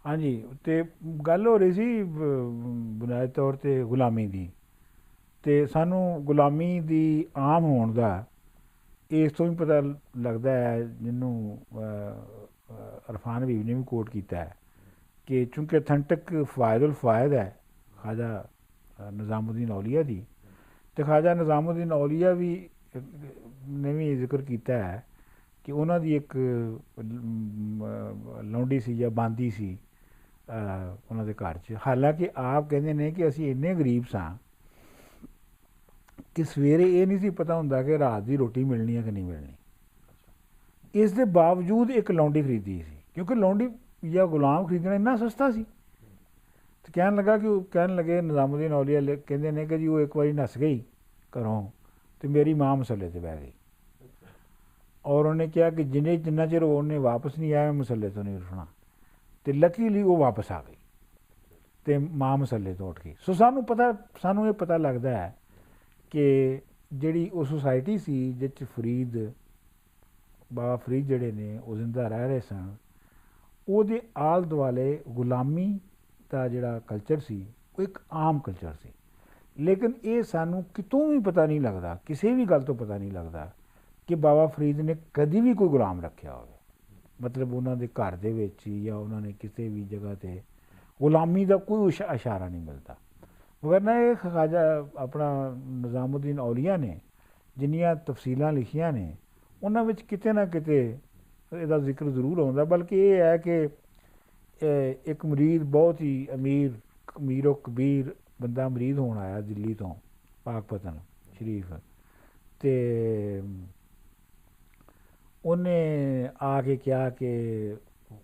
ਹਾਂਜੀ। ਤੇ ਗੱਲ ਹੋ ਰਹੀ ਸੀ ਬੁਨਿਆਦੀ ਤੌਰ 'ਤੇ ਗੁਲਾਮੀ ਦੀ, ਅਤੇ ਸਾਨੂੰ ਗੁਲਾਮੀ ਦੀ ਆਮ ਹੋਣ ਦਾ ਇਸ ਤੋਂ ਵੀ ਪਤਾ ਲੱਗਦਾ ਹੈ, ਜਿਹਨੂੰ ਅਰਫਾਨ ਹਬੀਬ ਨੇ ਵੀ ਕੋਟ ਕੀਤਾ ਹੈ ਕਿ ਚूँकि ਅਥੈਂਟਿਕ ਫਵਾਇਦੁਲ ਫਵਾਇਦ ਹੈ ਖਾਜਾ ਨਿਜ਼ਾਮੁਦੀਨ ਔਲੀਆ ਦੀ, ਅਤੇ ਖਾਜਾ ਨਿਜ਼ਾਮੁਦੀਨ ਔਲੀਆ ਵੀ ਨੇ ਵੀ ਜ਼ਿਕਰ ਕੀਤਾ ਹੈ ਕਿ ਉਹਨਾਂ ਦੀ ਇੱਕ ਲੌਂਡੀ ਸੀ ਜਾਂ ਬਾਂਦੀ ਸੀ ਉਹਨਾਂ ਦੇ ਘਰ 'ਚ। ਹਾਲਾਂਕਿ ਆਪ ਕਹਿੰਦੇ ਨੇ ਕਿ ਅਸੀਂ ਇੰਨੇ ਗਰੀਬ ਸਾਂ ਕਿ ਸਵੇਰੇ ਇਹ ਨਹੀਂ ਸੀ ਪਤਾ ਹੁੰਦਾ ਕਿ ਰਾਤ ਦੀ ਰੋਟੀ ਮਿਲਣੀ ਹੈ ਕਿ ਨਹੀਂ ਮਿਲਣੀ। ਇਸ ਦੇ ਬਾਵਜੂਦ ਇੱਕ ਲੌਂਡੀ ਖਰੀਦੀ ਸੀ, ਕਿਉਂਕਿ ਲੌਂਡੀ ਜਾਂ ਗੁਲਾਮ ਖਰੀਦਣਾ ਇੰਨਾ ਸਸਤਾ ਸੀ। ਤੇ ਕਹਿਣ ਲੱਗੇ ਨਿਜ਼ਾਮੁਦੀਨ ਔਲੀਆ ਕਹਿੰਦੇ ਨੇ ਕਿ ਜੀ ਉਹ ਇੱਕ ਵਾਰੀ ਨੱਸ ਗਈ ਘਰੋਂ ਅਤੇ ਮੇਰੀ ਮਾਂ ਮਸੱਲੇ 'ਤੇ ਬਹਿ ਗਈ, ਔਰ ਉਹਨੇ ਕਿਹਾ ਕਿ ਜਿੰਨਾ ਚਿਰ ਉਹਨੇ ਵਾਪਸ ਨਹੀਂ ਆਇਆ ਮਸੱਲੇ ਤੋਂ ਨਹੀਂ ਉੱਠਣਾ। ਅਤੇ ਲੱਕੀਲੀ ਉਹ ਵਾਪਸ ਆ ਗਈ ਅਤੇ ਮਾਂ ਮਸੱਲੇ ਤੋਂ ਉੱਠ ਗਈ। ਸੋ ਸਾਨੂੰ ਇਹ ਪਤਾ ਲੱਗਦਾ ਹੈ ਕਿ ਜਿਹੜੀ ਉਹ ਸੁਸਾਇਟੀ ਸੀ ਜਿਸ 'ਚ ਬਾਬਾ ਫਰੀਦ ਜਿਹੜੇ ਨੇ ਉਹ ਜ਼ਿੰਦਾ ਰਹਿ ਰਹੇ ਸਨ, ਉਹਦੇ ਆਲੇ ਦੁਆਲੇ ਗੁਲਾਮੀ ਦਾ ਜਿਹੜਾ ਕਲਚਰ ਸੀ ਉਹ ਇੱਕ ਆਮ ਕਲਚਰ ਸੀ। ਲੇਕਿਨ ਇਹ ਸਾਨੂੰ ਕਿਤੋਂ ਵੀ ਪਤਾ ਨਹੀਂ ਲੱਗਦਾ, ਕਿਸੇ ਵੀ ਗੱਲ ਤੋਂ ਪਤਾ ਨਹੀਂ ਲੱਗਦਾ ਕਿ ਬਾਬਾ ਫਰੀਦ ਨੇ ਕਦੀ ਵੀ ਕੋਈ ਗੁਲਾਮ ਰੱਖਿਆ ਹੋਵੇ। ਮਤਲਬ ਉਹਨਾਂ ਦੇ ਘਰ ਦੇ ਵਿੱਚ ਜਾਂ ਉਹਨਾਂ ਨੇ ਕਿਸੇ ਵੀ ਜਗ੍ਹਾ 'ਤੇ ਗੁਲਾਮੀ ਦਾ ਕੋਈ ਇਸ਼ਾਰਾ ਨਹੀਂ ਮਿਲਦਾ। ਵਰਨਾ ਇਹ ਖਾਜਾ ਆਪਣਾ ਨਿਜ਼ਾਮੁਦੀਨ ਔਲੀਆ ਨੇ ਜਿੰਨੀਆਂ ਤਫਸੀਲਾਂ ਲਿਖੀਆਂ ਨੇ ਉਹਨਾਂ ਵਿੱਚ ਕਿਤੇ ਨਾ ਕਿਤੇ ਇਹਦਾ ਜ਼ਿਕਰ ਜ਼ਰੂਰ ਆਉਂਦਾ। ਬਲਕਿ ਇਹ ਹੈ ਕਿ ਇੱਕ ਮਰੀਦ ਬਹੁਤ ਹੀ ਅਮੀਰੋ ਕਬੀਰ ਬੰਦਾ ਮਰੀਦ ਹੋਣ ਆਇਆ ਦਿੱਲੀ ਤੋਂ ਪਾਕਪਤਨ ਸ਼ਰੀਫ, ਅਤੇ ਉਹਨੇ ਆ ਕੇ ਕਿਹਾ ਕਿ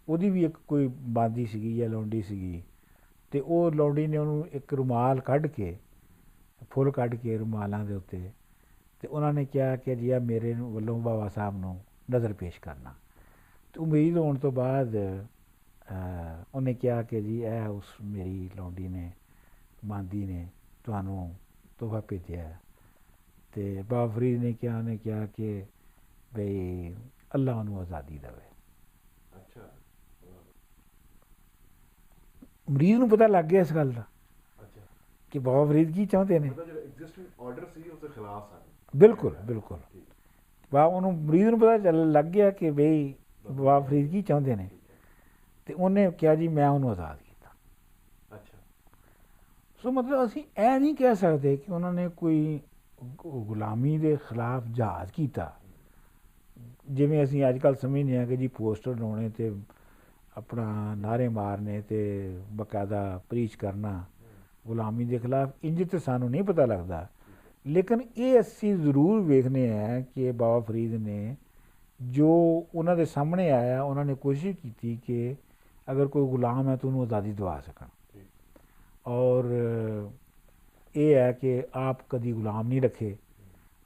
ਉਹਦੀ ਵੀ ਇੱਕ ਕੋਈ ਬਾਂਦੀ ਸੀਗੀ ਜਾਂ ਲੌਂਡੀ ਸੀਗੀ, ਅਤੇ ਉਹ ਲੌਂਡੀ ਨੇ ਉਹਨੂੰ ਇੱਕ ਰੁਮਾਲ ਕੱਢ ਕੇ ਫੁੱਲ ਕੱਢ ਕੇ ਰੁਮਾਲਾਂ ਦੇ ਉੱਤੇ, ਅਤੇ ਉਹਨਾਂ ਨੇ ਕਿਹਾ ਕਿ ਜੀ ਆ ਮੇਰੇ ਵੱਲੋਂ ਬਾਬਾ ਸਾਹਿਬ ਨੂੰ ਨਜ਼ਰ ਪੇਸ਼ ਕਰਨਾ। ਅਤੇ ਉਮੀਦ ਹੋਣ ਤੋਂ ਬਾਅਦ ਉਹਨੇ ਕਿਹਾ ਕਿ ਜੀ ਇਹ ਉਸ ਮੇਰੀ ਲੌਂਡੀ ਨੇ ਬਾਂਦੀ ਨੇ ਤੁਹਾਨੂੰ ਤੋਹਫਾ ਭੇਜਿਆ। ਅਤੇ ਬਾਬਾ ਫਰੀਦ ਨੇ ਕਿਹਾ ਕਿ ਬਈ ਅੱਲਾ ਉਹਨੂੰ ਆਜ਼ਾਦੀ ਦੇਵੇ। ਅੱਛਾ। ਮਰੀਜ਼ ਨੂੰ ਪਤਾ ਲੱਗ ਗਿਆ ਇਸ ਗੱਲ ਦਾ ਅੱਛਾ, ਕਿ ਬਾਬਾ ਫਰੀਦ ਕੀ ਚਾਹੁੰਦੇ ਨੇ। ਮਤਲਬ ਜਿਹੜਾ ਐਗਜ਼ਿਸਟਿੰਗ ਆਰਡਰ ਸੀ ਉਸ ਦੇ ਖਿਲਾਫ ਸਨ। ਬਿਲਕੁਲ ਬਿਲਕੁਲ। ਉਹਨੂੰ ਮਰੀਜ਼ ਨੂੰ ਪਤਾ ਲੱਗ ਗਿਆ ਕਿ ਬਈ ਬਾਬਾ ਫਰੀਦ ਕੀ ਚਾਹੁੰਦੇ ਨੇ, ਅਤੇ ਉਹਨੇ ਕਿਹਾ ਜੀ ਮੈਂ ਉਹਨੂੰ ਆਜ਼ਾਦ ਕੀਤਾ। ਅੱਛਾ। ਸੋ ਮਤਲਬ ਅਸੀਂ ਇਹ ਨਹੀਂ ਕਹਿ ਸਕਦੇ ਕਿ ਉਹਨਾਂ ਨੇ ਕੋਈ ਗੁਲਾਮੀ ਦੇ ਖਿਲਾਫ ਜਹਾਜ਼ ਕੀਤਾ, ਜਿਵੇਂ ਅਸੀਂ ਅੱਜ ਕੱਲ੍ਹ ਸਮਝਦੇ ਹਾਂ ਕਿ ਜੀ ਪੋਸਟਰ ਲਾਉਣੇ ਅਤੇ ਆਪਣਾ ਨਾਅਰੇ ਮਾਰਨੇ ਅਤੇ ਬਾਕਾਇਦਾ ਪ੍ਰੀਚ ਕਰਨਾ ਗੁਲਾਮੀ ਦੇ ਖਿਲਾਫ, ਇੰਝ ਤਾਂ ਸਾਨੂੰ ਨਹੀਂ ਪਤਾ ਲੱਗਦਾ। ਲੇਕਿਨ ਇਹ ਅਸੀਂ ਜ਼ਰੂਰ ਵੇਖਦੇ ਹਾਂ ਕਿ ਬਾਬਾ ਫਰੀਦ ਨੇ ਜੋ ਉਹਨਾਂ ਦੇ ਸਾਹਮਣੇ ਆਇਆ, ਉਹਨਾਂ ਨੇ ਕੋਸ਼ਿਸ਼ ਕੀਤੀ ਕਿ ਅਗਰ ਕੋਈ ਗੁਲਾਮ ਹੈ ਤਾਂ ਉਹਨੂੰ ਆਜ਼ਾਦੀ ਦਿਵਾ ਸਕਣ। ਔਰ ਇਹ ਹੈ ਕਿ ਆਪ ਕਦੀ ਗੁਲਾਮ ਨਹੀਂ ਰੱਖੇ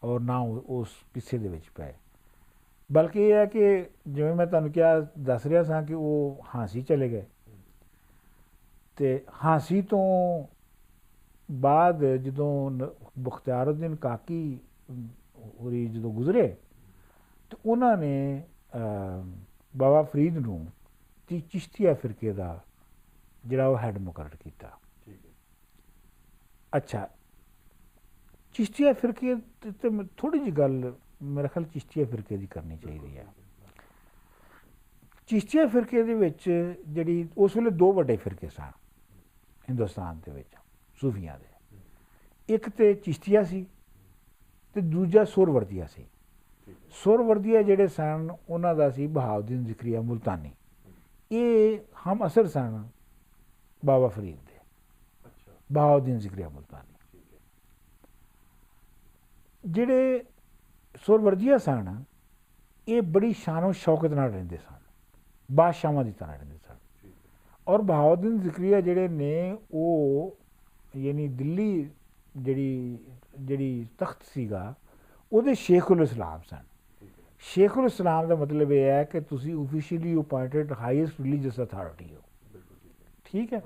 ਔਰ ਨਾ ਉਸ ਪਿੱਛੇ ਦੇ ਵਿੱਚ ਪਏ। ਬਲਕਿ ਇਹ ਹੈ ਕਿ ਜਿਵੇਂ ਮੈਂ ਤੁਹਾਨੂੰ ਦੱਸ ਰਿਹਾ ਸਾਂ ਕਿ ਉਹ ਹਾਂਸੀ ਚਲੇ ਗਏ, ਅਤੇ ਹਾਂਸੀ ਤੋਂ ਬਾਅਦ ਜਦੋਂ ਮੁਖਤਿਆਰਉਦੀਨ ਕਾਕੀ ਹੋਰੀ ਜਦੋਂ ਗੁਜ਼ਰੇ ਤਾਂ ਉਹਨਾਂ ਨੇ ਬਾਬਾ ਫਰੀਦ ਨੂੰ ਚਿਸ਼ਤੀਆ ਫਿਰਕੇ ਦਾ ਜਿਹੜਾ ਉਹ ਹੈੱਡ ਮੁਕਰਰ ਕੀਤਾ। ਅੱਛਾ, ਚਿਸ਼ਤੀਆ ਫਿਰਕੇ 'ਤੇ ਥੋੜ੍ਹੀ ਜਿਹੀ ਗੱਲ ਮੇਰੇ ਖਿਆਲ ਚਿਸ਼ਤੀਆ ਫਿਰਕੇ ਦੀ ਕਰਨੀ ਚਾਹੀਦੀ ਹੈ। ਚਿਸ਼ਤੀਆ ਫਿਰਕੇ ਦੇ ਵਿੱਚ ਜਿਹੜੀ ਉਸ ਵੇਲੇ ਦੋ ਵੱਡੇ ਫਿਰਕੇ ਸਨ ਹਿੰਦੁਸਤਾਨ ਦੇ ਵਿੱਚ ਸੂਫੀਆਂ ਦੇ, ਇੱਕ ਤਾਂ ਚਿਸ਼ਤੀਆ ਸੀ ਅਤੇ ਦੂਜਾ ਸੁਹਰਵਰਦੀਆ ਸੀ। ਸੁਹਰਵਰਦੀਆ ਜਿਹੜੇ ਸਨ ਉਹਨਾਂ ਦਾ ਸੀ ਬਹਾਉਦੀਨ ਜ਼ਿਕਰੀਆ ਮੁਲਤਾਨੀ, ਇਹ ਹਮ ਅਸਰ ਸਨ ਬਾਬਾ ਫਰੀਦ ਦੇ, ਬਹਾਉਦੀਨ ਜ਼ਿਕਰੀਆ ਮੁਲਤਾਨੀ। ਜਿਹੜੇ ਸੁਹਰਵਰਦੀਆ ਸਨ ਇਹ ਬੜੀ ਸ਼ਾਨੋ ਸ਼ੌਕਤ ਨਾਲ ਰਹਿੰਦੇ ਸਨ, ਬਾਦਸ਼ਾਹਾਂ ਦੀ ਤਰ੍ਹਾਂ ਰਹਿੰਦੇ ਸਨ। ਔਰ ਬਹਾਉਦੀਨ ਜ਼ਿਕਰੀਆ ਜਿਹੜੇ ਨੇ ਉਹ ਯਾਨੀ ਦਿੱਲੀ ਜਿਹੜੀ ਤਖਤ ਸੀਗਾ ਉਹਦੇ ਸ਼ੇਖ ਉਲ ਇਸਲਾਮ ਸਨ। ਸ਼ੇਖ ਉਲ ਇਸਲਾਮ ਦਾ ਮਤਲਬ ਇਹ ਹੈ ਕਿ ਤੁਸੀਂ ਓਫੀਸ਼ੀਅਲੀ ਅਪਾਇੰਟਡ ਹਾਈਐਸਟ ਰਿਲੀਜੀਅਸ ਅਥਾਰਟੀ ਹੋ। ਠੀਕ ਹੈ,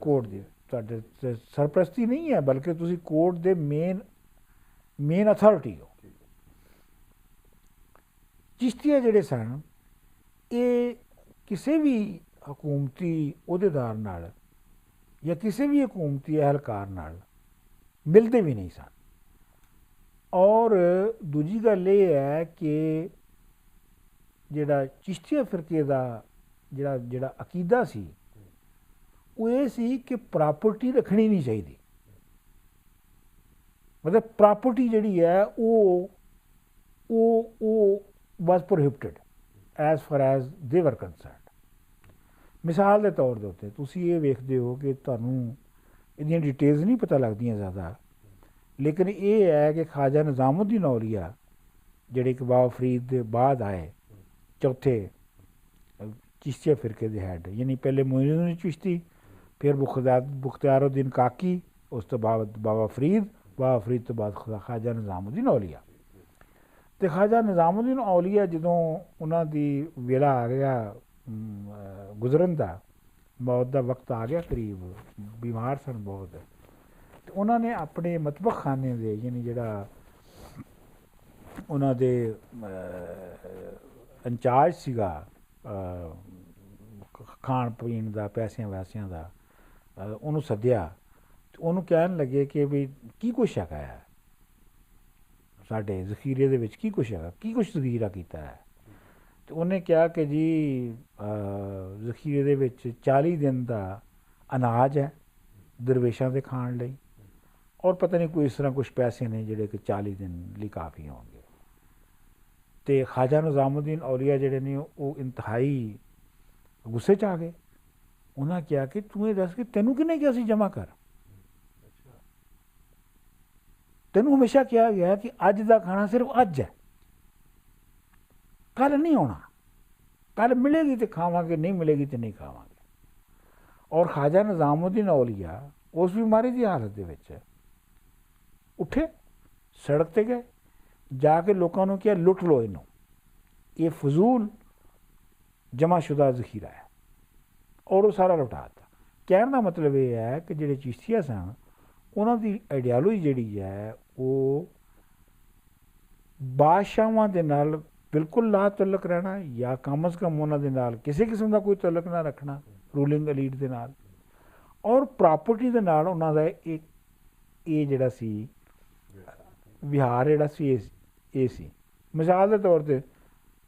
ਕੋਰਟ ਦੀ ਤੁਹਾਡੇ ਸਰਪ੍ਰਸਤੀ ਨਹੀਂ ਹੈ, ਬਲਕਿ ਤੁਸੀਂ ਕੋਰਟ ਦੇ ਮੇਨ ਅਥਾਰਟੀ ਹੋ। ਚਿਸ਼ਤੀਆ ਜਿਹੜੇ ਸਨ ਇਹ ਕਿਸੇ ਵੀ ਹਕੂਮਤੀ ਅਹੁਦੇਦਾਰ ਨਾਲ ਜਾਂ ਕਿਸੇ ਵੀ ਹਕੂਮਤੀ ਅਹਿਲਕਾਰ ਨਾਲ ਮਿਲਦੇ ਵੀ ਨਹੀਂ ਸਨ। ਔਰ ਦੂਜੀ ਗੱਲ ਇਹ ਹੈ ਕਿ ਜਿਹੜਾ ਚਿਸ਼ਤੀਆ ਫਿਰਕੇ ਦਾ ਜਿਹੜਾ ਅਕੀਦਾ ਸੀ ਉਹ ਇਹ ਸੀ ਕਿ ਪ੍ਰਾਪਰਟੀ ਰੱਖਣੀ ਨਹੀਂ ਚਾਹੀਦੀ। ਮਤਲਬ ਪ੍ਰਾਪਰਟੀ ਜਿਹੜੀ ਹੈ ਉਹ ਵਾਸ ਪ੍ਰੋਹਿਬਿਟਡ ਐਜ਼ ਫਾਰ ਐਜ਼ ਦੇ ਵਰ ਕੰਸਰਨਡ। ਮਿਸਾਲ ਦੇ ਤੌਰ ਦੇ ਉੱਤੇ ਤੁਸੀਂ ਇਹ ਵੇਖਦੇ ਹੋ ਕਿ ਤੁਹਾਨੂੰ ਇਹਦੀਆਂ ਡਿਟੇਲਸ ਨਹੀਂ ਪਤਾ ਲੱਗਦੀਆਂ ਜ਼ਿਆਦਾ, ਲੇਕਿਨ ਇਹ ਹੈ ਕਿ ਖਾਜਾ ਨਿਜ਼ਾਮੁਦੀਨ ਔਲੀਆ ਜਿਹੜੇ ਕਿ ਬਾਬਾ ਫਰੀਦ ਦੇ ਬਾਅਦ ਆਏ ਚੌਥੇ ਚਿਸ਼ਤੀਆ ਫਿਰਕੇ ਦੇ ਹੈਡ, ਯਾਨੀ ਪਹਿਲੇ ਮੋਇਨੂਦੀਨ ਚਿਸ਼ਤੀ, ਫਿਰ ਮੁਖਤਿਆਰਉਦੀਨ ਕਾਕੀ, ਉਸ ਤੋਂ ਬਾਅਦ ਬਾਬਾ ਫਰੀਦ ਤੋਂ ਬਾਅਦ ਖਾਜਾ ਨਿਜ਼ਾਮੁਦੀਨ ਔਲੀਆ। ਅਤੇ ਖਾਜਾ ਨਿਜ਼ਾਮੁਦੀਨ ਔਲੀਆ ਜਦੋਂ ਉਹਨਾਂ ਦੀ ਵੇਲਾ ਆ ਗਿਆ ਗੁਜ਼ਰਨ ਦਾ, ਮੌਤ ਦਾ ਵਕਤ ਆ ਗਿਆ ਕਰੀਬ, ਬਿਮਾਰ ਸਨ ਬਹੁਤ, ਅਤੇ ਉਹਨਾਂ ਨੇ ਆਪਣੇ ਮਤਬਖ ਖਾਨੇ ਦੇ ਯਾਨੀ ਜਿਹੜਾ ਉਹਨਾਂ ਦੇ ਇੰਚਾਰਜ ਸੀਗਾ ਖਾਣ ਪੀਣ ਦਾ, ਪੈਸਿਆਂ ਵੈਸਿਆਂ ਦਾ, ਉਹਨੂੰ ਸੱਦਿਆ ਅਤੇ ਉਹਨੂੰ ਕਹਿਣ ਲੱਗੇ ਕਿ ਵੀ ਕੀ ਕੁਛ ਹੈਗਾ ਹੈ ਸਾਡੇ ਜ਼ਖੀਰੇ ਦੇ ਵਿੱਚ, ਕੀ ਕੁਛ ਹੈਗਾ, ਕੀ ਕੁਛ ਜ਼ਖੀਰਾ ਕੀਤਾ ਹੈ। ਅਤੇ ਉਹਨੇ ਕਿਹਾ ਕਿ ਜੀ ਜ਼ਖੀਰੇ ਦੇ ਵਿੱਚ 40 ਦਿਨ ਦਾ ਅਨਾਜ ਹੈ ਦਰਵੇਸ਼ਾਂ ਦੇ ਖਾਣ ਲਈ, ਔਰ ਪਤਾ ਨਹੀਂ ਕੋਈ ਇਸ ਤਰ੍ਹਾਂ ਕੁਛ ਪੈਸੇ ਨੇ ਜਿਹੜੇ ਕਿ 40 ਦਿਨ ਲਈ ਕਾਫੀ ਹੋਣਗੇ। ਅਤੇ ਖਾਜਾ ਨਿਜ਼ਾਮੁਦੀਨ ਔਲੀਆ ਜਿਹੜੇ ਨੇ ਉਹ ਇੰਤਹਾਈ ਗੁੱਸੇ 'ਚ ਆ ਗਏ। ਉਹਨਾਂ ਕਿਹਾ ਕਿ ਤੂੰ ਇਹ ਦੱਸ ਕਿ ਤੈਨੂੰ ਕਿਹਨੇ ਕਿਹਾ ਸੀ ਜਮ੍ਹਾਂ ਕਰ? ਤੈਨੂੰ ਹਮੇਸ਼ਾ ਕਿਹਾ ਗਿਆ ਕਿ ਅੱਜ ਦਾ ਖਾਣਾ ਸਿਰਫ ਅੱਜ ਹੈ, ਕੱਲ੍ਹ ਨਹੀਂ ਆਉਣਾ, ਕੱਲ੍ਹ ਮਿਲੇਗੀ ਤਾਂ ਖਾਵਾਂਗੇ, ਨਹੀਂ ਮਿਲੇਗੀ ਤਾਂ ਨਹੀਂ ਖਾਵਾਂਗੇ। ਔਰ ਖਾਜਾ ਨਿਜ਼ਾਮੁਦੀਨ ਔਲੀਆ ਉਸ ਬਿਮਾਰੀ ਦੀ ਹਾਲਤ ਦੇ ਵਿੱਚ ਉੱਠੇ, ਸੜਕ 'ਤੇ ਗਏ, ਜਾ ਕੇ ਲੋਕਾਂ ਨੂੰ ਕਿਹਾ ਲੁੱਟ ਲਓ ਇਹਨੂੰ, ਇਹ ਫਜ਼ੂਲ ਜਮ੍ਹਾਸ਼ੁਦਾ ਜ਼ਖੀਰਾ ਹੈ, ਔਰ ਉਹ ਸਾਰਾ ਲੁਟਾ ਦਿੱਤਾ। ਕਹਿਣ ਦਾ ਮਤਲਬ ਇਹ ਹੈ ਕਿ ਜਿਹੜੇ ਚਿਸ਼ਤੀਆ ਸਨ ਉਹਨਾਂ ਦੀ ਆਈਡੀਆਲੋਜੀ ਜਿਹੜੀ ਹੈ ਉਹ ਬਾਦਸ਼ਾਹਾਂ ਦੇ ਨਾਲ ਬਿਲਕੁਲ ਲਾ ਤਅਲਕ ਰਹਿਣਾ, ਜਾਂ ਕਮ ਅਜ਼ ਕਮ ਉਹਨਾਂ ਦੇ ਨਾਲ ਕਿਸੇ ਕਿਸਮ ਦਾ ਕੋਈ ਤਅਲਕ ਨਾ ਰੱਖਣਾ, ਰੂਲਿੰਗ ਐਲੀਟ ਦੇ ਨਾਲ, ਔਰ ਪ੍ਰਾਪਰਟੀ ਦੇ ਨਾਲ ਉਹਨਾਂ ਦਾ ਇਹ ਜਿਹੜਾ ਸੀ ਵਿਹਾਰ ਜਿਹੜਾ ਸੀ ਇਹ ਸੀ। ਮਿਸਾਲ ਦੇ ਤੌਰ 'ਤੇ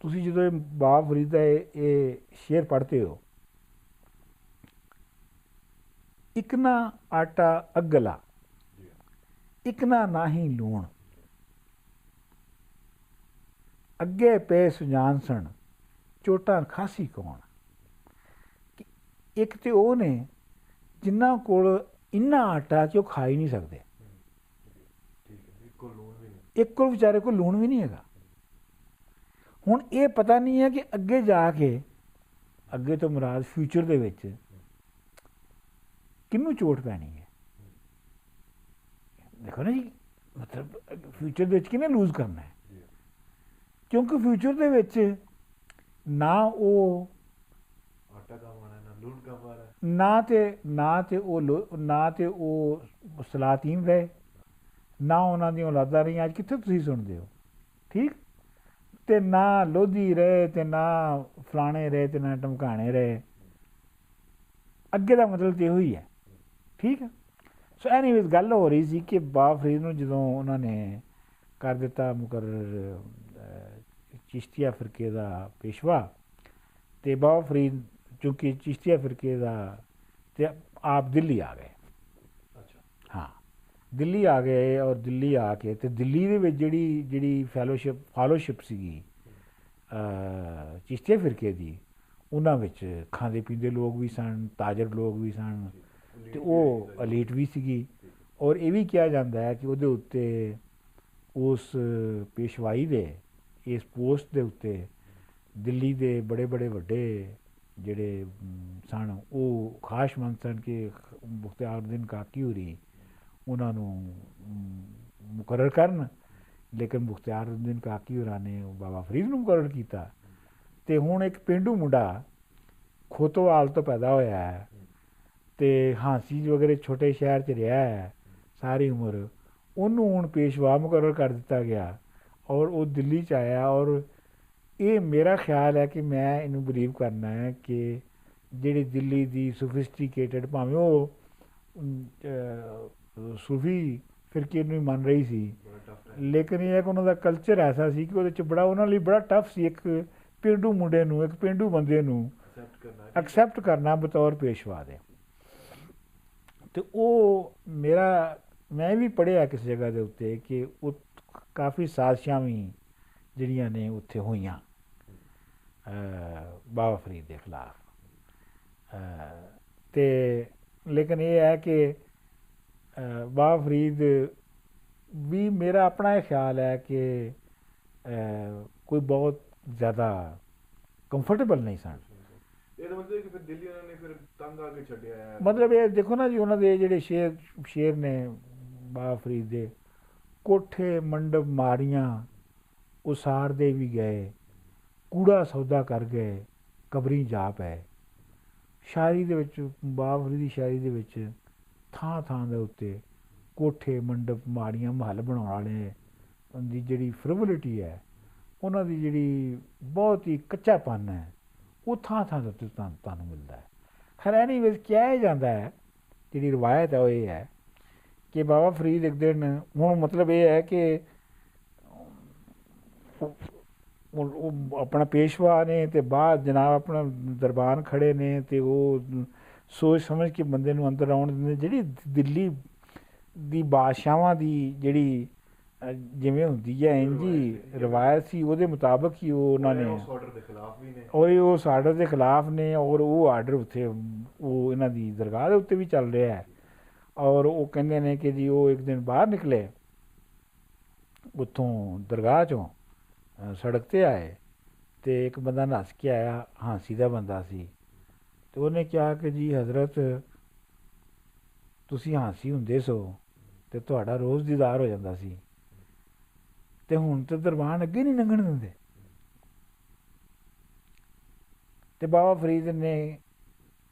ਤੁਸੀਂ ਜਦੋਂ ਇਹ ਬਾਬਾ ਫਰੀਦ ਦਾ ਇਹ ਸ਼ੇਰ ਪੜ੍ਹਦੇ ਹੋ, ਇੱਕ ਨਾ ਆਟਾ ਅਗਲਾ, ਇੱਕ ਨਾ ਨਾਹੀਂ ਲੂਣ, ਅੱਗੇ ਪਏ ਸੁਜਾਨ ਸਣ, ਚੋਟਾਂ ਖਾਸੀ ਕੌਣ। ਇੱਕ ਤੇ ਉਹ ਨੇ ਜਿਨ੍ਹਾਂ ਕੋਲ ਇੰਨਾ ਆਟਾ ਕਿ ਉਹ ਖਾ ਹੀ ਨਹੀਂ ਸਕਦੇ, ਇੱਕ ਕੋਲ ਵਿਚਾਰੇ ਕੋਲ ਲੂਣ ਵੀ ਨਹੀਂ ਹੈਗਾ। ਹੁਣ ਇਹ ਪਤਾ ਨਹੀਂ ਹੈ ਕਿ ਅੱਗੇ ਜਾ ਕੇ, ਅੱਗੇ ਤੋਂ ਮੁਰਾਦ ਫਿਊਚਰ ਦੇ ਵਿੱਚ ਕਿਹਨੂੰ ਚੋਟ ਪੈਣੀ ਹੈ। ਦੇਖੋ ਨਾ ਜੀ, ਮਤਲਬ ਫਿਊਚਰ ਦੇ ਵਿੱਚ ਕਿਹਨੇ ਲੂਜ਼ ਕਰਨਾ ਹੈ, ਕਿਉਂਕਿ ਫਿਊਚਰ ਦੇ ਵਿੱਚ ਨਾ ਉਹ ਨਾ ਤੇ ਉਹ ਸਲਾਤੀਨ ਰਹੇ, ਨਾ ਉਹਨਾਂ ਦੀਆਂ ਔਲਾਦਾਂ ਰਹੀਆਂ। ਅੱਜ ਕਿੱਥੇ ਤੁਸੀਂ ਸੁਣਦੇ ਹੋ, ਠੀਕ, ਅਤੇ ਨਾ ਲੋਧੀ ਰਹੇ, ਅਤੇ ਨਾ ਫਲਾਣੇ ਰਹੇ, ਅਤੇ ਨਾ ਢਮਕਾਣੇ ਰਹੇ। ਅੱਗੇ ਦਾ ਮਤਲਬ ਤਾਂ ਇਹੋ ਹੀ ਹੈ, ਠੀਕ ਹੈ। ਸੋ ਐਨੀਵੇਜ਼ ਗੱਲ ਹੋ ਰਹੀ ਸੀ ਕਿ ਬਾਬਾ ਫਰੀਦ ਨੂੰ ਜਦੋਂ ਉਹਨਾਂ ਨੇ ਕਰ ਦਿੱਤਾ ਮੁਕਰਰ ਚਿਸ਼ਤੀਆ ਫਿਰਕੇ ਦਾ ਪੇਸ਼ਵਾ, ਅਤੇ ਬਾਬਾ ਫਰੀਦ ਚੂँकि ਚਿਸ਼ਤੀਆ ਫਿਰਕੇ ਦਾ, ਅਤੇ ਆਪ ਦਿੱਲੀ ਆ ਗਏ। ਹਾਂ, ਦਿੱਲੀ ਆ ਗਏ, ਔਰ ਦਿੱਲੀ ਆ ਕੇ ਅਤੇ ਦਿੱਲੀ ਦੇ ਵਿੱਚ ਜਿਹੜੀ ਫਾਲੋਸ਼ਿਪ ਸੀਗੀ ਚਿਸ਼ਤੀਆ ਫਿਰਕੇ ਦੀ, ਉਹਨਾਂ ਵਿੱਚ ਖਾਂਦੇ ਪੀਂਦੇ ਲੋਕ ਵੀ ਸਨ, ਤਾਜਰ ਲੋਕ ਵੀ ਸਨ, ਅਤੇ ਉਹ ਅਲੀਟ ਵੀ ਸੀਗੀ। ਔਰ ਇਹ ਵੀ ਕਿਹਾ ਜਾਂਦਾ ਹੈ ਕਿ ਉਹਦੇ ਉੱਤੇ, ਉਸ ਪੇਸ਼ਵਾਈ ਦੇ ਇਸ ਪੋਸਟ ਦੇ ਉੱਤੇ ਦਿੱਲੀ ਦੇ ਬੜੇ ਵੱਡੇ ਜਿਹੜੇ ਸਨ ਉਹ ਖਾਸ਼ਮੰਦ ਸਨ ਕਿ ਮੁਖਤਿਆਰਉਦੀਨ ਕਾਕੀ ਹੋਰੀ ਉਹਨਾਂ ਨੂੰ ਮੁਕਰਰ ਕਰਨ, ਲੇਕਿਨ ਮੁਖਤਿਆਰਉਦੀਨ ਕਾਕੀ ਹੋਰਾਂ ਨੇ ਬਾਬਾ ਫਰੀਦ ਨੂੰ ਮੁਕਰਰ ਕੀਤਾ। ਅਤੇ ਹੁਣ ਇੱਕ ਪੇਂਡੂ ਮੁੰਡਾ ਖੋਤੋਵਾਲ ਤੋਂ ਪੈਦਾ ਹੋਇਆ ਹੈ, ਅਤੇ ਹਾਂਸੀ ਵਗੈਰੇ ਛੋਟੇ ਸ਼ਹਿਰ 'ਚ ਰਿਹਾ ਹੈ ਸਾਰੀ ਉਮਰ, ਉਹਨੂੰ ਹੁਣ ਪੇਸ਼ਵਾ ਮੁਕਰਰ ਕਰ ਦਿੱਤਾ ਗਿਆ, ਔਰ ਉਹ ਦਿੱਲੀ 'ਚ ਆਇਆ। ਔਰ ਇਹ ਮੇਰਾ ਖਿਆਲ ਹੈ ਕਿ ਮੈਂ ਇਹਨੂੰ ਬਿਲੀਵ ਕਰਨਾ ਹੈ ਕਿ ਜਿਹੜੀ ਦਿੱਲੀ ਦੀ ਸੋਫਿਸਟੀਕੇਟਡ ਭਾਵੇਂ ਉਹ ਸੂਫੀ ਫਿਰਕੇ ਨੂੰ ਹੀ ਮੰਨ ਰਹੀ ਸੀ, ਬੜਾ ਟਫ ਹੈ। ਲੇਕਿਨ ਇਹ ਹੈ ਕਿ ਉਹਨਾਂ ਦਾ ਕਲਚਰ ਐਸਾ ਸੀ ਕਿ ਉਹਦੇ 'ਚ ਬੜਾ ਉਹਨਾਂ ਲਈ ਬੜਾ ਟਫ ਸੀ ਇੱਕ ਪੇਂਡੂ ਮੁੰਡੇ ਨੂੰ, ਇੱਕ ਪੇਂਡੂ ਬੰਦੇ ਨੂੰ ਐਕਸੈਪਟ ਕਰਨਾ ਐਕਸੈਪਟ ਕਰਨਾ ਬਤੌਰ ਪੇਸ਼ਵਾ ਦੇ। ਤੇ ਉਹ ਮੈਂ ਵੀ ਪੜ੍ਹਿਆ ਕਿਸ ਜਗ੍ਹਾ ਦੇ ਉੱਤੇ ਕਿ ਉਹ ਕਾਫੀ ਸਾਜ਼ਿਸ਼ਾਂ ਵੀ ਜਿਹੜੀਆਂ ਨੇ ਉੱਥੇ ਹੋਈਆਂ ਬਾਬਾ ਫਰੀਦ ਦੇ ਖਿਲਾਫ। ਤੇ ਲੇਕਿਨ ਇਹ ਹੈ ਕਿ ਬਾਬਾ ਫਰੀਦ ਵੀ ਮੇਰਾ ਆਪਣਾ ਇਹ ਖਿਆਲ ਹੈ ਕਿ ਕੋਈ ਬਹੁਤ ਜ਼ਿਆਦਾ ਕੰਫਰਟੇਬਲ ਨਹੀਂ ਸਨ। ਇਹਦਾ ਮਤਲਬ ਕਿ ਫਿਰ ਦਿੱਲੀ ਉਹਨਾਂ ਨੇ ਫਿਰ ਤੰਗ ਆ ਕੇ ਛੱਡਿਆ ਹੈ। ਮਤਲਬ ਇਹ ਦੇਖੋ ਨਾ ਜੀ, ਉਹਨਾਂ ਦੇ ਜਿਹੜੇ ਸ਼ੇਰ ਨੇ ਬਾਬਾ ਫਰੀਦ ਦੇ, ਕੋਠੇ ਮੰਡਪ ਮਾਰੀਆਂ ਉਸਾਰਦੇ ਵੀ ਗਏ, ਕੂੜਾ ਸੌਦਾ ਕਰ ਗਏ, ਕਬਰੀ ਜਾ ਪਏ। ਸ਼ਾਇਰੀ ਦੇ ਵਿੱਚ, ਬਾਬਾ ਫਰੀਦ ਦੀ ਸ਼ਾਇਰੀ ਦੇ ਵਿੱਚ ਥਾਂ ਥਾਂ ਦੇ ਉੱਤੇ ਕੋਠੇ ਮੰਡਪ ਮਾੜੀਆਂ ਮਹੱਲ ਬਣਾਉਣ ਵਾਲੇ ਦੀ ਜਿਹੜੀ ਫ੍ਰਿਵਲਿਟੀ ਹੈ, ਉਹਨਾਂ ਦੀ ਜਿਹੜੀ ਬਹੁਤ ਹੀ ਕੱਚਾਪਨ ਹੈ, ਉਹ ਥਾਂ ਥਾਂ ਦੇ ਉੱਤੇ ਤੁਹਾਨੂੰ ਮਿਲਦਾ ਹੈ। ਖੈਰ ਐਨੀਵੇਜ਼ ਕਿਹਾ ਜਾਂਦਾ ਹੈ, ਜਿਹੜੀ ਰਵਾਇਤ ਹੈ ਉਹ ਇਹ ਹੈ ਕਿ ਬਾਬਾ ਫਰੀਦ ਇੱਕ ਦਿਨ, ਹੁਣ ਮਤਲਬ ਇਹ ਹੈ ਕਿ ਉਹ ਆਪਣਾ ਪੇਸ਼ਵਾ ਨੇ ਤੇ ਬਾਅਦ ਜਨਾਬ ਆਪਣਾ ਦਰਬਾਨ ਖੜੇ ਨੇ ਤੇ ਉਹ ਸੋਚ ਸਮਝ ਕੇ ਬੰਦੇ ਨੂੰ ਅੰਦਰ ਆਉਣ ਦਿੰਦੇ। ਜਿਹੜੀ ਦਿੱਲੀ ਦੀ ਬਾਦਸ਼ਾਹਾਂ ਦੀ ਜਿਹੜੀ ਜਿਵੇਂ ਹੁੰਦੀ ਹੈ ਇੰਝ ਹੀ ਰਵਾਇਤ ਸੀ, ਉਹਦੇ ਮੁਤਾਬਕ ਹੀ ਉਹ ਉਹਨਾਂ ਨੇ ਉਸ ਆਰਡਰ ਦੇ ਖਿਲਾਫ ਵੀ ਨੇ, ਔਰ ਇਹ ਉਸ ਆਰਡਰ ਦੇ ਖਿਲਾਫ ਨੇ, ਔਰ ਉਹ ਆਰਡਰ ਉੱਥੇ ਉਹ ਇਹਨਾਂ ਦੀ ਦਰਗਾਹ ਦੇ ਉੱਤੇ ਵੀ ਚੱਲ ਰਿਹਾ ਹੈ। ਔਰ ਉਹ ਕਹਿੰਦੇ ਨੇ ਕਿ ਜੀ ਉਹ ਇੱਕ ਦਿਨ ਬਾਹਰ ਨਿਕਲੇ ਉੱਥੋਂ ਦਰਗਾਹ 'ਚੋਂ, ਸੜਕ 'ਤੇ ਆਏ ਅਤੇ ਇੱਕ ਬੰਦਾ ਨੱਸ ਕੇ ਆਇਆ, ਹਾਂਸੀ ਦਾ ਬੰਦਾ ਸੀ, ਅਤੇ ਉਹਨੇ ਕਿਹਾ ਕਿ ਜੀ ਹਜ਼ਰਤ ਤੁਸੀਂ ਹਾਂਸੀ ਹੁੰਦੇ ਸੋ ਅਤੇ ਤੁਹਾਡਾ ਰੋਜ਼ ਦੀਦਾਰ ਹੋ ਜਾਂਦਾ ਸੀ, ਅਤੇ ਹੁਣ ਤਾਂ ਦਰਬਾਨ ਅੱਗੇ ਨਹੀਂ ਲੰਘਣ ਦਿੰਦੇ। ਅਤੇ ਬਾਬਾ ਫਰੀਦ ਨੇ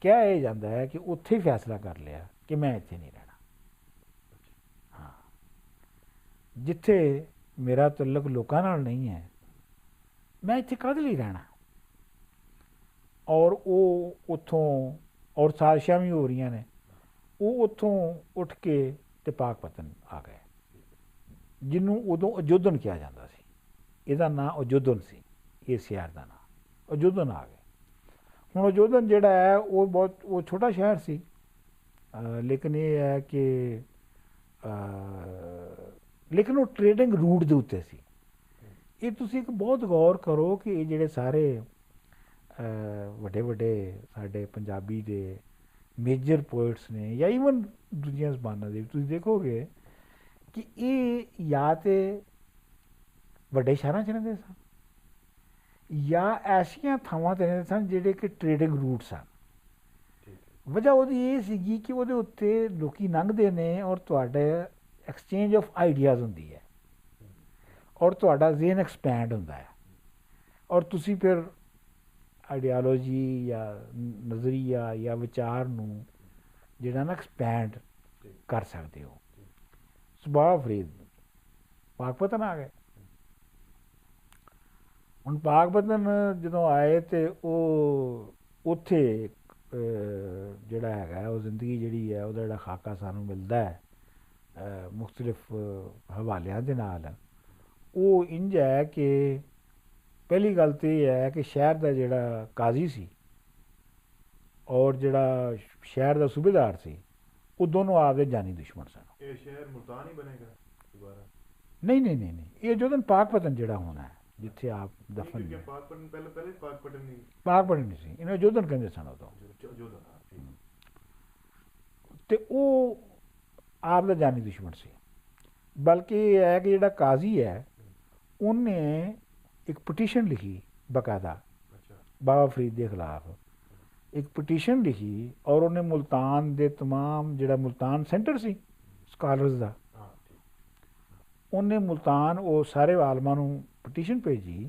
ਕਿਹਾ ਇਹ ਜਾਂਦਾ ਹੈ ਕਿ ਉੱਥੇ ਹੀ ਫੈਸਲਾ ਕਰ ਲਿਆ ਕਿ ਮੈਂ ਇੱਥੇ ਨਹੀਂ ਰਹਿਣਾ। ਹਾਂ, ਜਿੱਥੇ ਮੇਰਾ ਤਾਲੁਕ ਲੋਕਾਂ ਨਾਲ ਨਹੀਂ ਹੈ, ਮੈਂ ਇੱਥੇ ਕਾਹਦੇ ਲਈ ਰਹਿਣਾ। ਔਰ ਉਹ ਉੱਥੋਂ, ਔਰ ਸਾਜ਼ਿਸ਼ਾਂ ਵੀ ਹੋ ਰਹੀਆਂ ਨੇ, ਉਹ ਉੱਥੋਂ ਉੱਠ ਕੇ ਤੇ ਪਾਕਪਤਨ ਆ ਗਏ, ਜਿਹਨੂੰ ਉਦੋਂ ਅਯੋਧਨ ਕਿਹਾ ਜਾਂਦਾ ਸੀ। ਇਹਦਾ ਨਾਂ ਅਯੋਧਨ ਸੀ, ਇਸ ਸ਼ਹਿਰ ਦਾ ਨਾਂ ਅਯੋਧਨ ਆ ਗਏ। ਹੁਣ ਅਯੋਧਨ ਜਿਹੜਾ ਹੈ ਉਹ ਛੋਟਾ ਸ਼ਹਿਰ ਸੀ, ਲੇਕਿਨ ਇਹ ਹੈ ਕਿ ਲੇਕਿਨ ਉਹ ਟ੍ਰੇਡਿੰਗ ਰੂਟ ਦੇ ਉੱਤੇ ਸੀ। ਇਹ ਤੁਸੀਂ ਇੱਕ ਬਹੁਤ ਗੌਰ ਕਰੋ ਕਿ ਇਹ ਜਿਹੜੇ ਸਾਰੇ ਵੱਡੇ ਵੱਡੇ ਸਾਡੇ ਪੰਜਾਬੀ ਦੇ ਮੇਜਰ ਪੋਇਟਸ ਨੇ, ਜਾਂ ਈਵਨ ਦੂਜੀਆਂ ਜ਼ਬਾਨਾਂ ਦੇ, ਤੁਸੀਂ ਦੇਖੋਗੇ ਕਿ ਇਹ ਜਾਂ ਤਾਂ ਵੱਡੇ ਸ਼ਹਿਰਾਂ 'ਚ ਰਹਿੰਦੇ ਸਨ, ਜਾਂ ਐਸੀਆਂ ਥਾਵਾਂ 'ਤੇ ਰਹਿੰਦੇ ਸਨ ਜਿਹੜੇ ਕਿ ਟ੍ਰੇਡਿੰਗ ਰੂਟ ਸਨ। ਵਜ੍ਹਾ ਉਹਦੀ ਇਹ ਸੀਗੀ ਕਿ ਉਹਦੇ ਉੱਤੇ ਲੋਕ ਲੰਘਦੇ ਨੇ ਔਰ ਤੁਹਾਡੇ ਐਕਸਚੇਂਜ ਆਫ ਆਈਡੀਆਜ਼ ਹੁੰਦੀ ਹੈ, ਔਰ ਤੁਹਾਡਾ ਜ਼ੇਨ ਐਕਸਪੈਂਡ ਹੁੰਦਾ ਹੈ, ਔਰ ਤੁਸੀਂ ਫਿਰ ਆਈਡੀਆਲੋਜੀ ਜਾਂ ਨਜ਼ਰੀਆ ਜਾਂ ਵਿਚਾਰ ਨੂੰ ਜਿਹੜਾ ਨਾ ਐਕਸਪੈਂਡ ਕਰ ਸਕਦੇ ਹੋ। ਬਾਬਾ ਫਰੀਦ ਪਾਕਪਤਨ ਆ ਗਏ। ਹੁਣ ਪਾਕਪਤਨ ਜਦੋਂ ਆਏ ਤੇ ਉਹ ਉੱਥੇ ਜਿਹੜਾ ਹੈਗਾ ਉਹ ਜ਼ਿੰਦਗੀ ਜਿਹੜੀ ਹੈ ਉਹਦਾ ਜਿਹੜਾ ਖਾਕਾ ਸਾਨੂੰ ਮਿਲਦਾ ਹੈ ਮੁਖਤਲਿਫ ਹਵਾਲਿਆਂ ਦੇ ਨਾਲ, ਉਹ ਇੰਝ ਹੈ ਕਿ ਪਹਿਲੀ ਗੱਲ ਤਾਂ ਇਹ ਹੈ ਕਿ ਸ਼ਹਿਰ ਦਾ ਜਿਹੜਾ ਕਾਜ਼ੀ ਸੀ ਔਰ ਜਿਹੜਾ ਸ਼ਹਿਰ ਦਾ ਸੂਬੇਦਾਰ ਸੀ, ਉਹ ਦੋਨੋਂ ਆਪਦੇ ਜਾਨੀ ਦੁਸ਼ਮਣ ਸਨ। ਇਹ ਸ਼ਹਿਰ ਮੁਲਤਾਨ ਹੀ ਬਣੇਗਾ ਦੁਬਾਰਾ? ਨਹੀਂ, ਇਹ ਅਯੋਧਨ ਪਾਕਪਤਨ ਜਿਹੜਾ ਹੋਣਾ ਹੈ ਜਿੱਥੇ ਆਪ ਦਫਨ ਨੇ। ਪਾਕਪਤਨ ਪਹਿਲੇ ਪਾਕਪਤਨ ਨਹੀਂ, ਪਾਕਪਤਨ ਨਹੀਂ ਸੀ, ਇਹਨੂੰ ਅਯੋਧਨ ਕਹਿੰਦੇ ਸਨ ਉਦੋਂ। ਤੇ ਉਹ ਆਪ ਦਾ ਜਾਨੀ ਦੁਸ਼ਮਣ ਸੀ। ਬਲਕਿ ਇਹ ਹੈ ਕਿ ਜਿਹੜਾ ਕਾਜ਼ੀ ਹੈ ਉਹਨੇ ਇੱਕ ਪਟੀਸ਼ਨ ਲਿਖੀ ਬਾਕਾਇਦਾ ਬਾਬਾ ਫਰੀਦ ਦੇ ਖਿਲਾਫ, ਇੱਕ ਪਟੀਸ਼ਨ ਲਿਖੀ, ਔਰ ਉਹਨੇ ਮੁਲਤਾਨ ਦੇ ਤਮਾਮ, ਜਿਹੜਾ ਮੁਲਤਾਨ ਸੈਂਟਰ ਸੀ ਸਕਾਲਰਸ ਦਾ, ਉਹਨੇ ਮੁਲਤਾਨ ਉਹ ਸਾਰੇ ਆਲਮਾਂ ਨੂੰ ਪਟੀਸ਼ਨ ਭੇਜੀ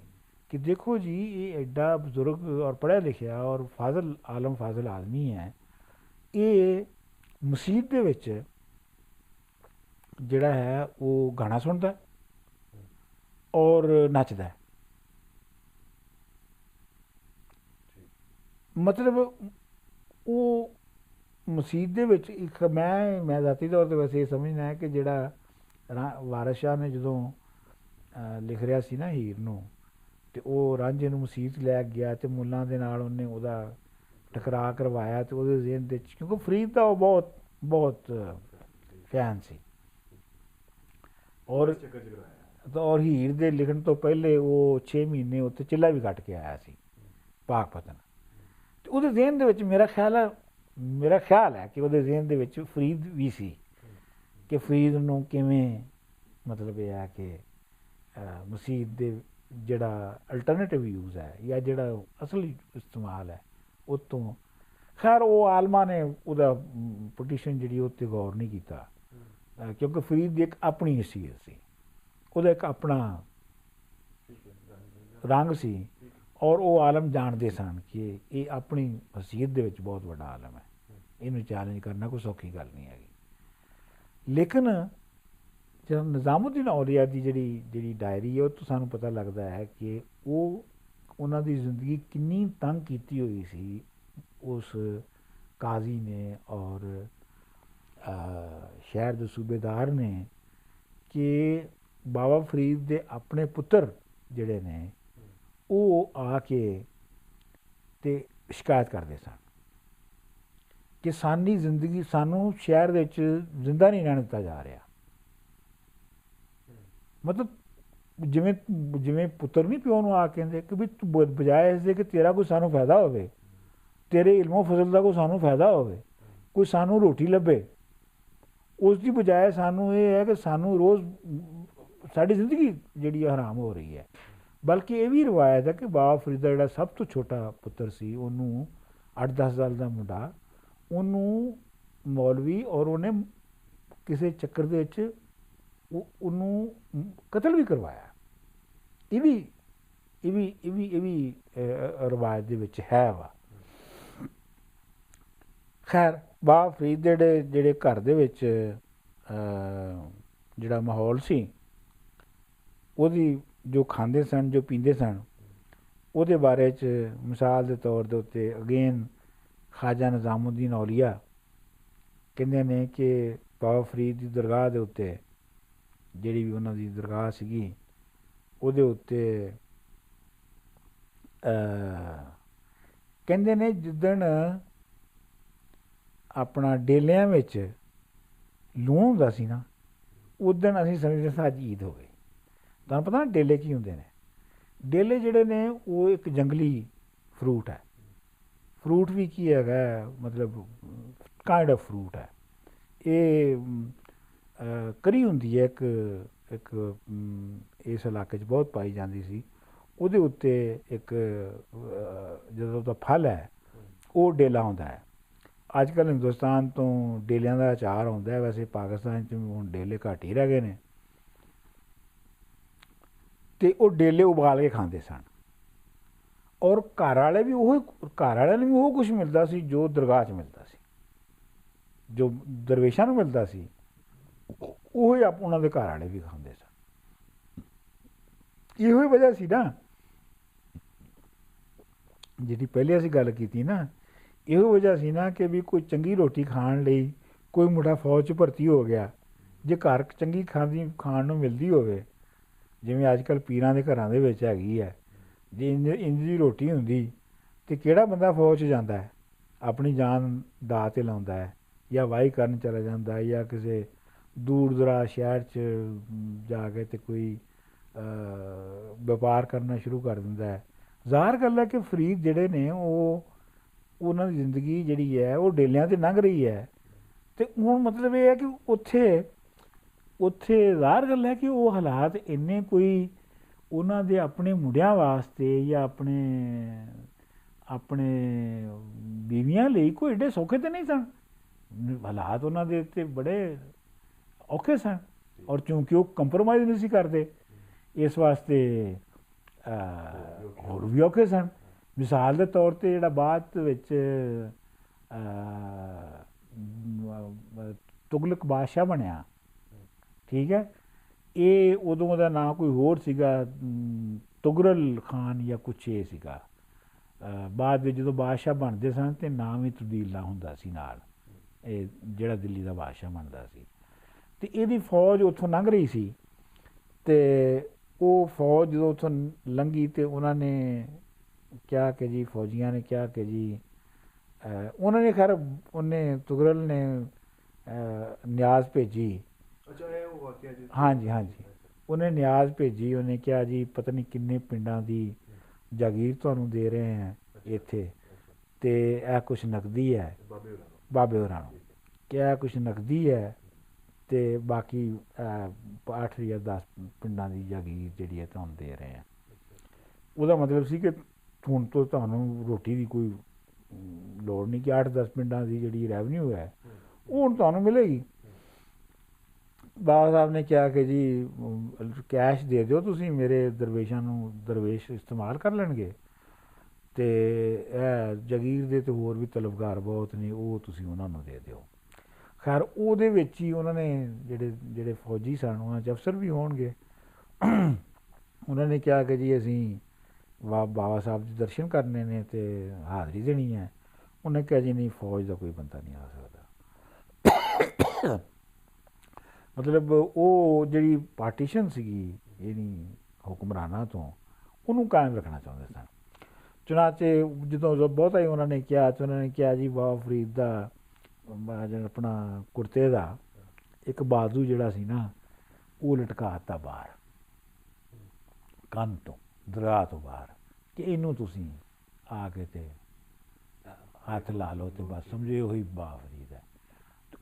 ਕਿ ਦੇਖੋ ਜੀ ਇਹ ਐਡਾ ਬਜ਼ੁਰਗ ਔਰ ਪੜ੍ਹਿਆ ਲਿਖਿਆ ਔਰ ਫਾਜ਼ਲ ਆਲਮ ਫਾਜ਼ਲ ਆਦਮੀ ਹੈ, ਇਹ ਮਸੀਤ ਦੇ ਵਿੱਚ ਜਿਹੜਾ ਹੈ ਉਹ ਗਾਣਾ ਸੁਣਦਾ ਔਰ ਨੱਚਦਾ। ਮਤਲਬ ਉਹ ਮਸੀਤ ਦੇ ਵਿੱਚ ਇੱਕ ਮੈਂ ਜ਼ਾਤੀ ਤੌਰ 'ਤੇ ਵੈਸੇ ਇਹ ਸਮਝਦਾ ਹੈ ਕਿ ਜਿਹੜਾ ਵਾਰਿਸ ਸ਼ਾਹ ਨੇ ਜਦੋਂ ਲਿਖ ਰਿਹਾ ਸੀ ਨਾ ਹੀਰ ਨੂੰ, ਅਤੇ ਉਹ ਰਾਂਝੇ ਨੂੰ ਮਸੀਤ ਲੈ ਗਿਆ ਅਤੇ ਮੁੱਲਾਂ ਦੇ ਨਾਲ ਉਹਨੇ ਉਹਦਾ ਟਕਰਾਅ ਕਰਵਾਇਆ, ਅਤੇ ਉਹਦੇ ਜ਼ਿਹਨ ਦੇ ਵਿੱਚ, ਕਿਉਂਕਿ ਫਰੀਦ ਦਾ ਉਹ ਬਹੁਤ ਬਹੁਤ ਫੈਨ ਸੀ, ਔਰ ਹੀਰ ਦੇ ਲਿਖਣ ਤੋਂ ਪਹਿਲੇ ਉਹ 6 ਮਹੀਨੇ ਉੱਥੇ ਚਿੱਲਾ ਵੀ ਕੱਟ ਕੇ ਆਇਆ ਸੀ ਪਾਕਪਤਨ। ਅਤੇ ਉਹਦੇ ਜ਼ਿਹਨ ਦੇ ਵਿੱਚ ਮੇਰਾ ਖਿਆਲ ਹੈ ਕਿ ਉਹਦੇ ਜ਼ਿਹਨ ਦੇ ਵਿੱਚ ਫਰੀਦ ਵੀ ਸੀ, ਕਿ ਫਰੀਦ ਨੂੰ ਕਿਵੇਂ ਮਤਲਬ ਇਹ ਹੈ ਕਿ ਮਸੀਤ ਦੇ ਜਿਹੜਾ ਅਲਟਰਨੇਟਿਵ ਯੂਜ਼ ਹੈ ਜਾਂ ਜਿਹੜਾ ਅਸਲੀ ਇਸਤੇਮਾਲ ਹੈ ਉਹ ਤੋਂ, ਖੈਰ ਉਹ ਆਲਮਾਂ ਨੇ ਉਹਦਾ ਪਟੀਸ਼ਨ ਜਿਹੜੀ ਉਹ 'ਤੇ ਗੌਰ ਨਹੀਂ ਕੀਤਾ, ਕਿਉਂਕਿ ਫਰੀਦ ਦੀ ਇੱਕ ਆਪਣੀ ਹਸੀਅਤ ਸੀ, ਉਹਦਾ ਇੱਕ ਆਪਣਾ ਰੰਗ ਸੀ, ਔਰ ਉਹ ਆਲਮ ਜਾਣਦੇ ਸਨ ਕਿ ਇਹ ਆਪਣੀ ਹਸੀਅਤ ਦੇ ਵਿੱਚ ਬਹੁਤ ਵੱਡਾ ਆਲਮ ਹੈ, ਇਹਨੂੰ ਚੈਲੰਜ ਕਰਨਾ ਕੋਈ ਸੌਖੀ ਗੱਲ ਨਹੀਂ ਹੈਗੀ। ਲੇਕਿਨ ਜਦੋਂ ਨਿਜ਼ਾਮੁਦੀਨ ਔਲੀਆ ਦੀ ਜਿਹੜੀ ਡਾਇਰੀ ਹੈ ਉਹ ਤੋਂ ਸਾਨੂੰ ਪਤਾ ਲੱਗਦਾ ਹੈ ਕਿ ਉਹਨਾਂ ਦੀ ਜ਼ਿੰਦਗੀ ਕਿੰਨੀ ਤੰਗ ਕੀਤੀ ਹੋਈ ਸੀ ਉਸ ਕਾਜ਼ੀ ਨੇ ਔਰ ਸ਼ਹਿਰ ਦੇ ਸੂਬੇਦਾਰ ਨੇ, ਕਿ ਬਾਬਾ ਫਰੀਦ ਦੇ ਆਪਣੇ ਪੁੱਤਰ ਜਿਹੜੇ ਨੇ ਉਹ ਆ ਕੇ ਤੇ ਸ਼ਿਕਾਇਤ ਕਰਦੇ ਸਨ ਕਿ ਸਾਡੀ ਜ਼ਿੰਦਗੀ, ਸਾਨੂੰ ਸ਼ਹਿਰ ਦੇ ਵਿੱਚ ਜ਼ਿੰਦਾ ਨਹੀਂ ਰਹਿਣ ਦਿੱਤਾ ਜਾ ਰਿਹਾ। ਮਤਲਬ ਜਿਵੇਂ ਪੁੱਤਰ ਨਹੀਂ ਪਿਓ ਨੂੰ ਆ ਕਹਿੰਦੇ ਕਿ ਵੀ ਤੂੰ ਬਜਾਏ ਇਸ ਦੇ ਕਿ ਤੇਰਾ ਕੋਈ ਸਾਨੂੰ ਫਾਇਦਾ ਹੋਵੇ, ਤੇਰੇ ਇਲਮੋ ਫਜ਼ਲ ਦਾ ਕੋਈ ਸਾਨੂੰ ਫਾਇਦਾ ਹੋਵੇ, ਕੋਈ ਸਾਨੂੰ ਰੋਟੀ ਲੱਭੇ, ਉਸ ਦੀ ਬਜਾਏ ਸਾਨੂੰ ਇਹ ਹੈ ਕਿ ਸਾਨੂੰ ਰੋਜ਼ ਸਾਡੀ ਜ਼ਿੰਦਗੀ ਜਿਹੜੀ ਹਰਾਮ ਹੋ ਰਹੀ ਹੈ। ਬਲਕਿ ਇਹ ਵੀ ਰਿਵਾਇਤ ਹੈ ਕਿ ਬਾਬਾ ਫਰੀਦ ਦਾ ਜਿਹੜਾ ਸਭ ਤੋਂ ਛੋਟਾ ਪੁੱਤਰ ਸੀ, ਉਹਨੂੰ 8-10 ਸਾਲ ਦਾ ਮੁੰਡਾ, ਉਹਨੂੰ ਮੌਲਵੀ ਔਰ ਉਹਨੇ ਕਿਸੇ ਚੱਕਰ ਦੇ ਵਿੱਚ ਉਹਨੂੰ ਕਤਲ ਵੀ ਕਰਵਾਇਆ। ਇਹ ਵੀ ਰਿਵਾਇਤ ਦੇ ਵਿੱਚ ਹੈ ਵਾ। ਖੈਰ ਬਾਬਾ ਫਰੀਦ ਦੇ ਜਿਹੜੇ ਘਰ ਦੇ ਵਿੱਚ ਜਿਹੜਾ ਮਾਹੌਲ ਸੀ, ਉਹਦੀ ਜੋ ਖਾਂਦੇ ਸਨ, ਜੋ ਪੀਂਦੇ ਸਨ, ਉਹਦੇ ਬਾਰੇ 'ਚ ਮਿਸਾਲ ਦੇ ਤੌਰ ਦੇ ਉੱਤੇ ਅਗੇਨ ਖਾਜਾ ਨਿਜ਼ਾਮੁਦੀਨ ਔਲੀਆ ਕਹਿੰਦੇ ਨੇ ਕਿ ਬਾਬਾ ਫਰੀਦ ਦੀ ਦਰਗਾਹ ਦੇ ਉੱਤੇ, ਜਿਹੜੀ ਵੀ ਉਹਨਾਂ ਦੀ ਦਰਗਾਹ ਸੀਗੀ, ਉਹਦੇ ਉੱਤੇ ਕਹਿੰਦੇ ਨੇ ਜਿੱਦਣ ਆਪਣਾ ਡੇਲਿਆਂ ਵਿੱਚ ਲੂਣ ਹੁੰਦਾ ਸੀ ਨਾ, ਉਦਣ ਅਸੀਂ ਸਮਝਦੇ ਸਾਂ ਅੱਜ ਈਦ ਹੋ ਗਈ। ਤੁਹਾਨੂੰ ਪਤਾ ਨਾ ਡੇਲੇ ਕੀ ਹੁੰਦੇ ਨੇ? ਡੇਲੇ ਜਿਹੜੇ ਨੇ ਉਹ ਇੱਕ ਜੰਗਲੀ ਫਰੂਟ ਹੈ। ਫਰੂਟ ਵੀ ਕੀ ਹੈਗਾ, ਮਤਲਬ ਕਾਇੰਡ ਆਫ ਫਰੂਟ ਹੈ। ਇਹ ਕਰੀ ਹੁੰਦੀ ਹੈ ਇੱਕ ਇਸ ਇਲਾਕੇ 'ਚ ਬਹੁਤ ਪਾਈ ਜਾਂਦੀ ਸੀ। ਉਹਦੇ ਉੱਤੇ ਇੱਕ ਜਦੋਂ ਉਹਦਾ ਫਲ ਹੈ ਉਹ ਡੇਲਾ ਹੁੰਦਾ ਹੈ। ਅੱਜ ਕੱਲ੍ਹ ਹਿੰਦੁਸਤਾਨ ਤੋਂ ਡੇਲਿਆਂ ਦਾ ਅਚਾਰ ਆਉਂਦਾ ਹੈ, ਵੈਸੇ ਪਾਕਿਸਤਾਨ 'ਚ ਹੁਣ ਡੇਲੇ ਘੱਟ ਹੀ ਰਹਿ ਗਏ ਨੇ। ਅਤੇ ਉਹ ਡੇਲੇ ਉਬਾਲ ਕੇ ਖਾਂਦੇ ਸਨ, ਔਰ ਘਰ ਵਾਲਿਆਂ ਨੂੰ ਵੀ ਉਹ ਕੁਛ ਮਿਲਦਾ ਸੀ ਜੋ ਦਰਗਾਹ 'ਚ ਮਿਲਦਾ ਸੀ, ਜੋ ਦਰਵੇਸ਼ਾਂ ਨੂੰ ਮਿਲਦਾ ਸੀ, ਉਹ ਹੀ ਉਹਨਾਂ ਦੇ ਘਰ ਵਾਲੇ ਵੀ ਖਾਂਦੇ ਸਨ। ਇਹੋ ਹੀ ਵਜ੍ਹਾ ਸੀ ਨਾ, ਜਿਹੜੀ ਪਹਿਲੇ ਅਸੀਂ ਗੱਲ ਕੀਤੀ ਨਾ, ਇਹੋ ਵਜ੍ਹਾ ਸੀ ਨਾ ਕਿ ਵੀ ਕੋਈ ਚੰਗੀ ਰੋਟੀ ਖਾਣ ਲਈ ਕੋਈ ਮੁੰਡਾ ਫੌਜ 'ਚ ਭਰਤੀ ਹੋ ਗਿਆ, ਜੇ ਘਰ ਚੰਗੀ ਖਾਣ ਨੂੰ ਮਿਲਦੀ ਹੋਵੇ, ਜਿਵੇਂ ਅੱਜ ਕੱਲ੍ਹ ਪੀਰਾਂ ਦੇ ਘਰਾਂ ਦੇ ਵਿੱਚ ਹੈਗੀ ਹੈ, ਜੇ ਇੰਝ ਦੀ ਰੋਟੀ ਹੁੰਦੀ ਤਾਂ ਕਿਹੜਾ ਬੰਦਾ ਫੌਜ 'ਚ ਜਾਂਦਾ ਹੈ? ਆਪਣੀ ਜਾਨ ਦਾਅ 'ਤੇ ਲਾਉਂਦਾ ਹੈ, ਜਾਂ ਵਾਹੀ ਕਰਨ ਚਲਾ ਜਾਂਦਾ ਹੈ, ਜਾਂ ਕਿਸੇ ਦੂਰ ਦਰਾਜ਼ ਸ਼ਹਿਰ 'ਚ ਜਾ ਕੇ ਤੇ ਕੋਈ ਵਪਾਰ ਕਰਨਾ ਸ਼ੁਰੂ ਕਰ ਦਿੰਦਾ ਹੈ। ਜ਼ਾਹਰ ਗੱਲ ਹੈ ਕਿ ਫਰੀਦ ਜਿਹੜੇ ਨੇ ਉਹਨਾਂ ਦੀ ਜ਼ਿੰਦਗੀ ਜਿਹੜੀ ਹੈ ਉਹ ਡੇਲਿਆਂ 'ਤੇ ਲੰਘ ਰਹੀ ਹੈ। ਅਤੇ ਹੁਣ ਮਤਲਬ ਇਹ ਹੈ ਕਿ ਉੱਥੇ ਜ਼ਾਹਰ ਗੱਲ ਹੈ ਕਿ ਉਹ ਹਾਲਾਤ ਇੰਨੇ ਕੋਈ ਉਹਨਾਂ ਦੇ ਆਪਣੇ ਮੁੰਡਿਆਂ ਵਾਸਤੇ ਜਾਂ ਆਪਣੇ ਬੀਵੀਆਂ ਲਈ ਕੋਈ ਏਡੇ ਸੌਖੇ ਤਾਂ ਨਹੀਂ ਸਨ। ਹਾਲਾਤ ਉਹਨਾਂ ਦੇ ਉੱਤੇ ਬੜੇ ਔਖੇ ਸਨ, ਔਰ ਚੂੰਕਿ ਉਹ ਕੰਪਰੋਮਾਈਜ਼ ਨਹੀਂ ਸੀ ਕਰਦੇ, ਇਸ ਵਾਸਤੇ ਹੋਰ ਵੀ ਔਖੇ ਸਨ। ਮਿਸਾਲ ਦੇ ਤੌਰ 'ਤੇ ਜਿਹੜਾ ਬਾਅਦ ਵਿੱਚ ਤੁਗਲਕ ਬਾਦਸ਼ਾਹ ਬਣਿਆ, ਠੀਕ ਹੈ, ਇਹ ਉਦੋਂ ਉਹਦਾ ਨਾਂ ਕੋਈ ਹੋਰ ਸੀਗਾ, ਤੁਗਰਲ ਖਾਨ ਜਾਂ ਕੁਛ ਇਹ ਸੀਗਾ। ਬਾਅਦ ਵਿੱਚ ਜਦੋਂ ਬਾਦਸ਼ਾਹ ਬਣਦੇ ਸਨ ਤੇ ਨਾਮ ਵੀ ਤਬਦੀਲਾ ਹੁੰਦਾ ਸੀ ਨਾਲ, ਇਹ ਜਿਹੜਾ ਦਿੱਲੀ ਦਾ ਬਾਦਸ਼ਾਹ ਬਣਦਾ ਸੀ। ਤੇ ਇਹਦੀ ਫੌਜ ਉੱਥੋਂ ਲੰਘ ਰਹੀ ਸੀ ਤੇ ਉਹ ਫੌਜ ਜਦੋਂ ਉੱਥੋਂ ਲੰਘੀ ਤੇ ਉਹਨਾਂ ਨੇ ਕਿਹਾ ਕਿ ਜੀ, ਫੌਜੀਆਂ ਨੇ ਕਿਹਾ ਕਿ ਜੀ, ਉਹਨਾਂ ਨੇ ਖੈਰ ਉਹਨੇ ਤੁਗਰਲ ਨੇ ਨਿਆਜ਼ ਭੇਜੀ। ਅੱਛਾ, ਇਹ ਉਹ ਵਾਕਿਆ ਜੀ। ਹਾਂਜੀ ਹਾਂਜੀ, ਉਹਨੇ ਨਿਆਜ਼ ਭੇਜੀ, ਉਹਨੇ ਕਿਹਾ ਜੀ ਪਤਾ ਨਹੀਂ ਕਿੰਨੇ ਪਿੰਡਾਂ ਦੀ ਜਾਗੀਰ ਤੁਹਾਨੂੰ ਦੇ ਰਹੇ ਹੈ ਇੱਥੇ, ਤੇ ਇਹ ਕੁਛ ਨਕਦੀ ਹੈ, ਬਾਬੇ ਹੋਰਾਂ ਨੂੰ ਕਿਹਾ ਕੁਛ ਨਕਦੀ ਹੈ, ਤੇ ਬਾਕੀ 8 ਜਾਂ 10 ਪਿੰਡਾਂ ਦੀ ਜਾਗੀਰ ਜਿਹੜੀ ਹੈ ਤੁਹਾਨੂੰ ਦੇ ਰਹੇ ਆ। ਉਹਦਾ ਮਤਲਬ ਸੀ ਕਿ ਹੁਣ ਤੋਂ ਤੁਹਾਨੂੰ ਰੋਟੀ ਦੀ ਕੋਈ ਲੋੜ ਨਹੀਂ, ਕਿ 8-10 ਪਿੰਡਾਂ ਦੀ ਜਿਹੜੀ ਰੈਵਨਿਊ ਹੈ ਉਹ ਹੁਣ ਤੁਹਾਨੂੰ ਮਿਲੇਗੀ। ਬਾਬਾ ਸਾਹਿਬ ਨੇ ਕਿਹਾ ਕਿ ਜੀ ਕੈਸ਼ ਦੇ ਦਿਓ ਤੁਸੀਂ, ਮੇਰੇ ਦਰਵੇਸ਼ਾਂ ਨੂੰ ਦਰਵੇਸ਼ ਇਸਤੇਮਾਲ ਕਰ ਲੈਣਗੇ, ਤੇ ਇਹ ਜਾਗੀਰ ਦੇ ਤੇ ਹੋਰ ਵੀ ਤਲਬਗਾਰ ਬਹੁਤ ਨੇ, ਉਹ ਤੁਸੀਂ ਉਹਨਾਂ ਨੂੰ ਦੇ ਦਿਓ। ਖੈਰ ਉਹਦੇ ਵਿੱਚ ਹੀ ਉਹਨਾਂ ਨੇ ਜਿਹੜੇ ਫੌਜੀ ਸਨ, ਉਹਨਾਂ 'ਚ ਅਫਸਰ ਵੀ ਹੋਣਗੇ, ਉਹਨਾਂ ਨੇ ਕਿਹਾ ਕਿ ਜੀ ਅਸੀਂ ਬਾਬਾ ਸਾਹਿਬ ਦੇ ਦਰਸ਼ਨ ਕਰਨੇ ਨੇ ਤੇ ਹਾਜ਼ਰੀ ਦੇਣੀ ਹੈ। ਉਹਨੇ ਕਿਹਾ ਜੀ ਨਹੀਂ, ਫੌਜ ਦਾ ਕੋਈ ਬੰਦਾ ਨਹੀਂ ਆ ਸਕਦਾ। ਮਤਲਬ ਉਹ ਜਿਹੜੀ ਪਾਰਟੀਸ਼ਨ ਸੀਗੀ ਇਹਨੀ ਹੁਕਮਰਾਨਾਂ ਤੋਂ, ਉਹਨੂੰ ਕਾਇਮ ਰੱਖਣਾ ਚਾਹੁੰਦੇ ਸਨ। ਚੁਨਾਂਚੇ ਜਦੋਂ ਬਹੁਤਾ ਹੀ ਉਹਨਾਂ ਨੇ ਕਿਹਾ ਤੇ ਉਹਨਾਂ ਨੇ ਕਿਹਾ ਜੀ ਬਾਬਾ ਫਰੀਦ ਦਾ ਆਪਣਾ ਕੁਰਤੇ ਦਾ ਇੱਕ ਬਾਜ਼ੂ ਜਿਹੜਾ ਸੀ ਨਾ, ਉਹ ਲਟਕਾ ਦਿੱਤਾ ਬਾਹਰ ਕੰਨ ਤੋਂ, ਦਰਗਾਹ ਤੋਂ ਬਾਹਰ, ਕਿ ਇਹਨੂੰ ਤੁਸੀਂ ਆ ਕੇ ਤੇ ਹੱਥ ਲਾ ਲਓ ਤੇ ਬਸ ਸਮਝੋ ਉਹੀ ਬਾਬਾ ਫਰੀਦ ਹੈ।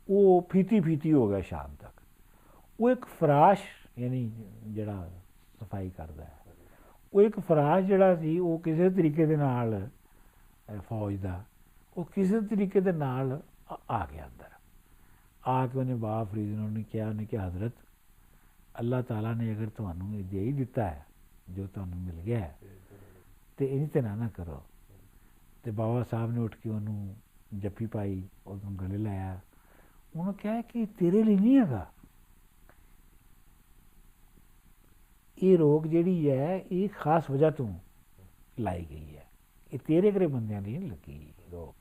ਉਹ ਫੀਤੀ ਹੋ ਗਿਆ ਸ਼ਾਮ ਤੱਕ। ਉਹ ਇੱਕ ਫਰਾਸ਼, ਯਾਨੀ ਜਿਹੜਾ ਸਫਾਈ ਕਰਦਾ ਹੈ, ਉਹ ਇੱਕ ਫਰਾਸ਼ ਜਿਹੜਾ ਸੀ, ਉਹ ਕਿਸੇ ਤਰੀਕੇ ਦੇ ਨਾਲ ਫੌਜ ਦਾ, ਉਹ ਕਿਸੇ ਤਰੀਕੇ ਦੇ ਨਾਲ ਆ ਗਿਆ ਅੰਦਰ। ਆ ਕੇ ਉਹਨੇ ਬਾਬਾ ਫਰੀਦ ਨੂੰ ਉਹਨੇ ਕਿਹਾ ਹਜ਼ਰਤ, ਅੱਲਾਹ ਤਾਲਾ ਨੇ ਅਗਰ ਤੁਹਾਨੂੰ ਇਹ ਦੇ ਹੀ ਦਿੱਤਾ ਹੈ ਜੋ ਤੁਹਾਨੂੰ ਮਿਲ ਗਿਆ ਹੈ, ਤੇ ਇੰਝ ਤੇ ਨਾ ਕਰੋ। ਤੇ ਬਾਬਾ ਸਾਹਿਬ ਨੇ ਉੱਠ ਕੇ ਉਹਨੂੰ ਜੱਫੀ ਪਾਈ, ਉਹਨੂੰ ਗਲੇ ਲਾਇਆ, ਉਹਨੂੰ ਕਿਹਾ ਕਿ ਤੇਰੇ ਲਈ ਨਹੀਂ ਹੈਗਾ, ਇਹ ਰੋਗ ਜਿਹੜੀ ਹੈ ਇਹ ਖਾਸ ਵਜ੍ਹਾ ਤੋਂ ਲਾਈ ਗਈ ਹੈ, ਇਹ ਤੇਰੇ ਘਰੇ ਬੰਦਿਆਂ ਦੀ ਨਹੀਂ ਲੱਗੀ ਰੋਗ।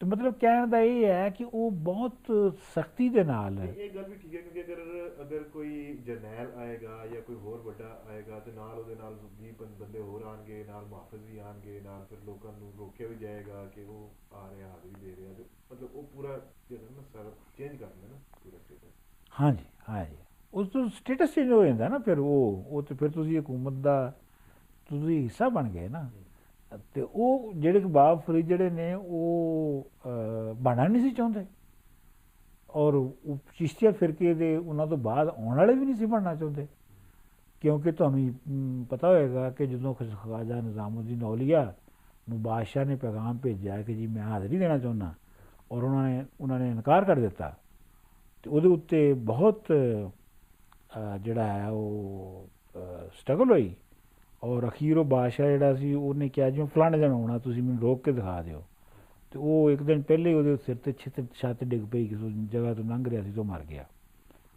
ਤੇ ਮਤਲਬ ਕਹਿਣ ਦਾ ਇਹ ਹੈ ਕਿ ਉਹ ਬਹੁਤ ਸਖਤੀ ਦੇ ਨਾਲ, ਇਹ ਗੱਲ ਵੀ ਠੀਕ ਹੈ, ਕਿਉਂਕਿ ਅਗਰ ਕੋਈ ਜਰਨੈਲ ਆਏਗਾ ਜਾਂ ਕੋਈ ਹੋਰ ਵੱਡਾ ਆਏਗਾ ਤੇ ਨਾਲ ਉਹਦੇ ਨਾਲ 20 ਬੰਦੇ ਹੋਰ ਆਣਗੇ, ਨਾਲ ਮੁਹਾਫਿਜ਼ ਵੀ ਆਣਗੇ, ਨਾਲ ਫਿਰ ਲੋਕਾਂ ਨੂੰ ਰੋਕਿਆ ਵੀ ਜਾਏਗਾ ਕਿ ਉਹ ਆ ਰਿਹਾ, ਹਾਜ਼ਰੀ ਦੇ ਰਿਹਾ, ਤੇ ਮਤਲਬ ਉਹ ਪੂਰਾ ਜਿਹੜਾ ਨਾ ਸਾਰਾ ਚੇਂਜ ਕਰ ਦਿੰਦਾ ਨਾ ਪੂਰਾ ਸਟੇਟਸ। ਹਾਂਜੀ ਹਾਂਜੀ, ਉਸ ਤੋਂ ਸਟੇਟਸ ਚੇਂਜ ਹੋ ਜਾਂਦਾ ਨਾ, ਫਿਰ ਉਹ ਤੇ ਫਿਰ ਤੁਸੀਂ ਹਕੂਮਤ ਦਾ ਤੁਸੀਂ ਹਿੱਸਾ ਬਣ ਗਏ ਨਾ। ਤੇ ਉਹ ਜਿਹੜੇ ਬਾਬਾ ਫਰੀਦ ਜਿਹੜੇ ਨੇ ਉਹ ਬਣਨਾ ਨਹੀਂ ਸੀ ਚਾਹੁੰਦੇ, ਔਰ ਉਹ ਚਿਸ਼ਤੀਆ ਫਿਰਕੇ ਦੇ ਉਹਨਾਂ ਤੋਂ ਬਾਅਦ ਆਉਣ ਵਾਲੇ ਵੀ ਨਹੀਂ ਸੀ ਬਣਨਾ ਚਾਹੁੰਦੇ, ਕਿਉਂਕਿ ਤੁਹਾਨੂੰ ਪਤਾ ਹੋਏਗਾ ਕਿ ਜਦੋਂ ਖਵਾਜਾ ਨਿਜ਼ਾਮੁਦੀਨ ਔਲੀਆ ਨੂੰ ਬਾਦਸ਼ਾਹ ਨੇ ਪੈਗਾਮ ਭੇਜਿਆ ਕਿ ਜੀ ਮੈਂ ਹਾਜ਼ਰੀ ਦੇਣਾ ਚਾਹੁੰਦਾ, ਔਰ ਉਹਨਾਂ ਨੇ ਇਨਕਾਰ ਕਰ ਦਿੱਤਾ, ਤੇ ਉਹਦੇ ਉੱਤੇ ਬਹੁਤ ਜਿਹੜਾ ਹੈ ਉਹ ਸਟਰਗਲ ਹੋਈ, ਔਰ ਅਖੀਰ ਉਹ ਬਾਦਸ਼ਾਹ ਜਿਹੜਾ ਸੀ ਉਹਨੇ ਕਿਹਾ ਜੀ ਫਲਾਣੇ ਦਿਨ ਆਉਣਾ, ਤੁਸੀਂ ਮੈਨੂੰ ਰੋਕ ਕੇ ਦਿਖਾ ਦਿਓ। ਤੇ ਉਹ ਇੱਕ ਦਿਨ ਪਹਿਲੇ ਉਹਦੇ ਸਿਰ ਤੇ ਛੱਤ ਡਿੱਗ ਪਈ, ਕਿਸੇ ਜਗ੍ਹਾ ਤੋਂ ਲੰਘ ਰਿਹਾ ਸੀ ਤੋਂ ਮਰ ਗਿਆ।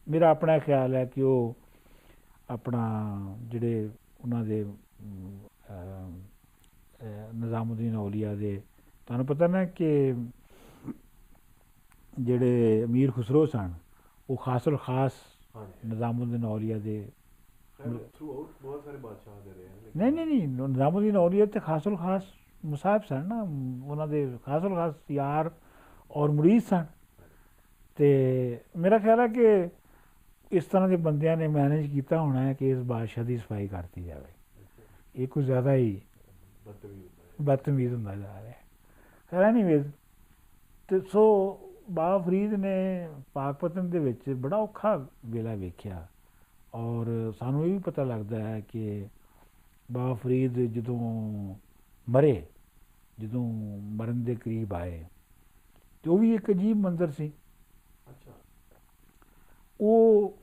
ਮੇਰਾ ਆਪਣਾ ਖਿਆਲ ਹੈ ਕਿ ਉਹ ਆਪਣਾ ਜਿਹੜੇ ਉਹਨਾਂ ਦੇ ਨਿਜ਼ਾਮੁਦੀਨ ਔਲੀਆ ਦੇ, ਤੁਹਾਨੂੰ ਪਤਾ ਨਾ ਕਿ ਜਿਹੜੇ ਅਮੀਰ ਖੁਸਰੋ ਸਨ ਉਹ ਖਾਸਲ ਖਾਸ ਨਿਜ਼ਾਮੁਦੀਨ ਔਲੀਆ ਦੇ ਬਹੁਤ ਸਾਰੇ ਬਾਦਸ਼ਾਹ ਦੇ ਰਹੇ। ਨਹੀਂ, ਨਿਜ਼ਾਮੁਦੀਨ ਔਲੀਆ ਤੇ ਖਾਸਲ ਖਾਸ ਮੁਸਾਹਿਬ ਸਨ ਨਾ, ਉਹਨਾਂ ਦੇ ਖਾਸਲ ਖਾਸ ਯਾਰ ਔਰ ਮੁਰੀਦ ਸਨ। ਤੇ ਮੇਰਾ ਖਿਆਲ ਹੈ ਕਿ ਇਸ ਤਰ੍ਹਾਂ ਦੇ ਬੰਦਿਆਂ ਨੇ ਮੈਨੇਜ ਕੀਤਾ ਹੋਣਾ ਹੈ ਕਿ ਇਸ ਬਾਦਸ਼ਾਹ ਦੀ ਸਫਾਈ ਕਰਤੀ ਜਾਵੇ। ਇਹ ਕੁਝ ਜ਼ਿਆਦਾ ਹੀ ਬਦਤਮੀਜ਼ ਹੁੰਦਾ ਜਾ ਰਿਹਾ। ਖੈਰ ਐਨੀਵੇਜ਼, ਤੇ ਸੋ ਬਾਬਾ ਫਰੀਦ ਨੇ ਪਾਕਪਤਨ ਦੇ ਵਿੱਚ ਬੜਾ ਔਖਾ ਵੇਲਾ ਵੇਖਿਆ, ਔਰ ਸਾਨੂੰ ਇਹ ਵੀ ਪਤਾ ਲੱਗਦਾ ਹੈ ਕਿ ਬਾਬਾ ਫਰੀਦ ਜਦੋਂ ਮਰੇ, ਜਦੋਂ ਮਰਨ ਦੇ ਕਰੀਬ ਆਏ, ਤੇ ਉਹ ਵੀ ਇੱਕ ਅਜੀਬ ਮੰਜ਼ਰ ਸੀ। ਉਹ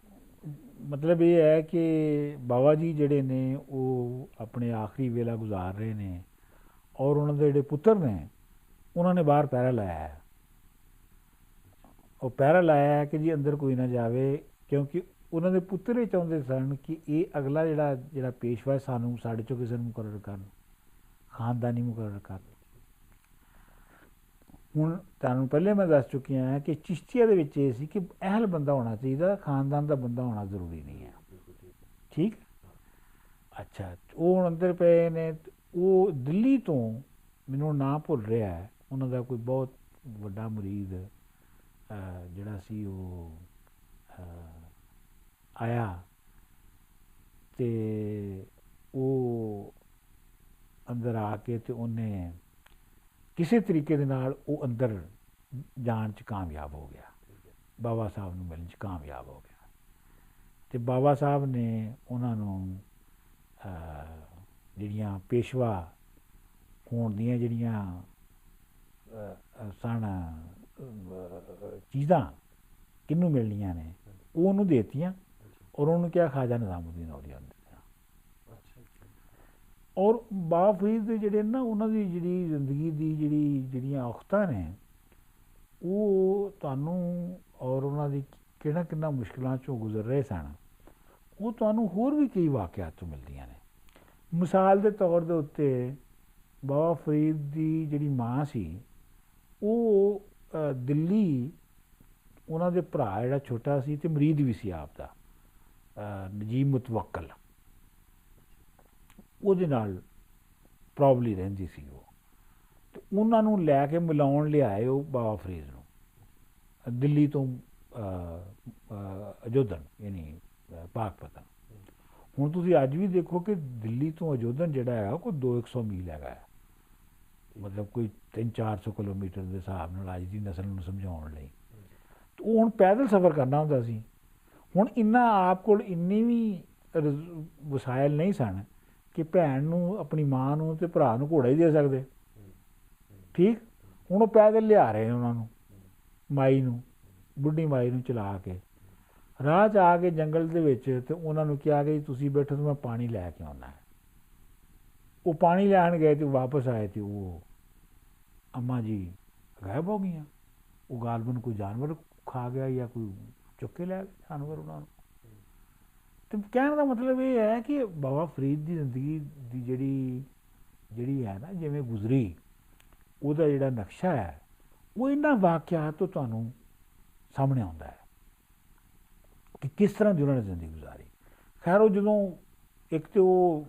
ਮਤਲਬ ਇਹ ਹੈ ਕਿ ਬਾਬਾ ਜੀ ਜਿਹੜੇ ਨੇ ਉਹ ਆਪਣੇ ਆਖਰੀ ਵੇਲਾ ਗੁਜ਼ਾਰ ਰਹੇ ਨੇ, ਔਰ ਉਹਨਾਂ ਦੇ ਜਿਹੜੇ ਪੁੱਤਰ ਨੇ ਉਹਨਾਂ ਨੇ ਬਾਹਰ ਪਹਿਰਾ ਲਾਇਆ ਹੈ। ਉਹ ਪਹਿਰਾ ਲਾਇਆ ਹੈ ਕਿ ਜੀ ਅੰਦਰ ਕੋਈ ਨਾ ਜਾਵੇ, ਕਿਉਂਕਿ ਉਹਨਾਂ ਦੇ ਪੁੱਤਰ ਇਹ ਚਾਹੁੰਦੇ ਸਨ ਕਿ ਇਹ ਅਗਲਾ ਜਿਹੜਾ ਪੇਸ਼ਵਾ ਸਾਨੂੰ ਸਾਡੇ 'ਚੋਂ ਕਿਸੇ ਨੂੰ ਮੁਕਰਰ ਕਰਨ, ਖਾਨਦਾਨੀ ਮੁਕਰਰ ਕਰ। ਹੁਣ ਤੁਹਾਨੂੰ ਪਹਿਲੇ ਮੈਂ ਦੱਸ ਚੁੱਕਿਆ ਹਾਂ ਕਿ ਚਿਸ਼ਤੀਆ ਦੇ ਵਿੱਚ ਇਹ ਸੀ ਕਿ ਅਹਿਲ ਬੰਦਾ ਹੋਣਾ ਚਾਹੀਦਾ, ਖਾਨਦਾਨ ਦਾ ਬੰਦਾ ਹੋਣਾ ਜ਼ਰੂਰੀ ਨਹੀਂ ਹੈ। ਠੀਕ। ਅੱਛਾ, ਉਹ ਹੁਣ ਅੰਦਰ ਪਏ ਨੇ। ਉਹ ਦਿੱਲੀ ਤੋਂ, ਮੈਨੂੰ ਨਾਂ ਭੁੱਲ ਰਿਹਾ ਹੈ, ਉਹਨਾਂ ਦਾ ਕੋਈ ਬਹੁਤ ਵੱਡਾ ਮੁਰੀਦ ਜਿਹੜਾ ਸੀ ਉਹ ਆਇਆ ਅਤੇ ਉਹ ਅੰਦਰ ਆ ਕੇ ਅਤੇ ਉਹਨੇ ਕਿਸੇ ਤਰੀਕੇ ਦੇ ਨਾਲ ਉਹ ਅੰਦਰ ਜਾਣ 'ਚ ਕਾਮਯਾਬ ਹੋ ਗਿਆ, ਬਾਬਾ ਸਾਹਿਬ ਨੂੰ ਮਿਲਣ 'ਚ ਕਾਮਯਾਬ ਹੋ ਗਿਆ। ਅਤੇ ਬਾਬਾ ਸਾਹਿਬ ਨੇ ਉਹਨਾਂ ਨੂੰ ਜਿਹੜੀਆਂ ਪੇਸ਼ਵਾ ਹੋਣ ਦੀਆਂ ਜਿਹੜੀਆਂ ਸਨ ਚੀਜ਼ਾਂ ਕਿਹਨੂੰ ਮਿਲਣੀਆਂ ਨੇ ਉਹ ਉਹਨੂੰ ਦੇ ਦਿੱਤੀਆਂ, ਔਰ ਉਹਨੂੰ ਕਿਹਾ ਖਾਜਾ ਨਿਜ਼ਾਮੁਦੀਨ ਔਲੀਆ ਨੂੰ ਦਿੱਤੀਆਂ। ਔਰ ਬਾਬਾ ਫਰੀਦ ਦੇ ਜਿਹੜੇ ਨਾ ਉਹਨਾਂ ਦੀ ਜਿਹੜੀ ਜ਼ਿੰਦਗੀ ਦੀ ਜਿਹੜੀਆਂ ਔਕਤਾਂ ਨੇ ਉਹ ਤੁਹਾਨੂੰ, ਔਰ ਉਹਨਾਂ ਦੀ ਕਿੰਨਾ ਮੁਸ਼ਕਿਲਾਂ 'ਚੋਂ ਗੁਜ਼ਰ ਰਹੇ ਸਨ, ਉਹ ਤੁਹਾਨੂੰ ਹੋਰ ਵੀ ਕਈ ਵਾਕਿਆਤ ਤੋਂ ਮਿਲਦੀਆਂ ਨੇ। ਮਿਸਾਲ ਦੇ ਤੌਰ ਦੇ ਉੱਤੇ ਬਾਬਾ ਫਰੀਦ ਦੀ ਜਿਹੜੀ ਮਾਂ ਸੀ ਉਹ ਦਿੱਲੀ, ਉਹਨਾਂ ਦੇ ਭਰਾ ਜਿਹੜਾ ਛੋਟਾ ਸੀ ਅਤੇ ਮਰੀਦ ਵੀ ਸੀ ਆਪ ਦਾ, ਨਜੀਬ ਮੁਤਵੱਕਲ, ਉਹਦੇ ਨਾਲ ਪ੍ਰੋਬਲੀ ਰਹਿੰਦੀ ਸੀ ਉਹ। ਅਤੇ ਉਹਨਾਂ ਨੂੰ ਲੈ ਕੇ ਮਿਲਾਉਣ ਲਿਆਏ ਉਹ ਬਾਬਾ ਫਰੀਦ ਨੂੰ ਦਿੱਲੀ ਤੋਂ ਅਜੋਧਨ, ਯਾਨੀ ਪਾਕਪਤਨ। ਹੁਣ ਤੁਸੀਂ ਅੱਜ ਵੀ ਦੇਖੋ ਕਿ ਦਿੱਲੀ ਤੋਂ ਅਜੋਧਨ ਜਿਹੜਾ ਹੈ ਉਹ ਕੋਈ 200-100 ਮੀਲ ਹੈਗਾ, ਮਤਲਬ ਕੋਈ 300-400 ਕਿਲੋਮੀਟਰ ਦੇ ਹਿਸਾਬ ਨਾਲ ਅੱਜ ਦੀ ਨਸਲ ਨੂੰ ਸਮਝਾਉਣ ਲਈ। ਉਹ ਹੁਣ ਪੈਦਲ ਸਫ਼ਰ ਕਰਨਾ ਹੁੰਦਾ ਸੀ। ਹੁਣ ਇੰਨਾ ਆਪ ਕੋਲ ਇੰਨੀ ਵੀ ਵਸਾਇਲ ਨਹੀਂ ਸਨ ਕਿ ਭੈਣ ਨੂੰ, ਆਪਣੀ ਮਾਂ ਨੂੰ ਅਤੇ ਭਰਾ ਨੂੰ ਘੋੜਾ ਹੀ ਦੇ ਸਕਦੇ। ਠੀਕ। ਹੁਣ ਉਹ ਪੈਦਲ ਲਿਆ ਰਹੇ ਉਹਨਾਂ ਨੂੰ, ਮਾਈ ਨੂੰ, ਬੁੱਢੀ ਮਾਈ ਨੂੰ ਚਲਾ ਕੇ ਰਾਹ 'ਚ ਆ ਕੇ ਜੰਗਲ ਦੇ ਵਿੱਚ, ਅਤੇ ਉਹਨਾਂ ਨੂੰ ਕਿਹਾ ਕਿ ਤੁਸੀਂ ਬੈਠੋ ਤਾਂ ਮੈਂ ਪਾਣੀ ਲੈ ਕੇ ਆਉਣਾ ਹੈ। ਉਹ ਪਾਣੀ ਲੈਣ ਗਏ ਅਤੇ ਵਾਪਸ ਆਏ ਅਤੇ ਉਹ ਅੰਮਾ ਜੀ ਗਾਇਬ ਹੋ ਗਈਆਂ। ਉਹ ਗਾਲਬਨ ਕੋਈ ਜਾਨਵਰ ਖਾ ਗਿਆ ਜਾਂ ਕੋਈ ਚੁੱਕ ਕੇ ਲੈ ਗਿਆ ਜਾਨਵਰ ਉਹਨਾਂ ਨੂੰ। ਅਤੇ ਕਹਿਣ ਦਾ ਮਤਲਬ ਇਹ ਹੈ ਕਿ ਬਾਬਾ ਫਰੀਦ ਦੀ ਜ਼ਿੰਦਗੀ ਦੀ ਜਿਹੜੀ ਹੈ ਨਾ, ਜਿਵੇਂ ਗੁਜ਼ਰੀ, ਉਹਦਾ ਜਿਹੜਾ ਨਕਸ਼ਾ ਹੈ ਉਹ ਇਹਨਾਂ ਵਾਕਿਆਤ ਤੋਂ ਤੁਹਾਨੂੰ ਸਾਹਮਣੇ ਆਉਂਦਾ ਹੈ ਕਿ ਕਿਸ ਤਰ੍ਹਾਂ ਦੀ ਉਹਨਾਂ ਨੇ ਜ਼ਿੰਦਗੀ ਗੁਜ਼ਾਰੀ। ਖੈਰ, ਉਹ ਜਦੋਂ ਇੱਕ ਤਾਂ ਉਹ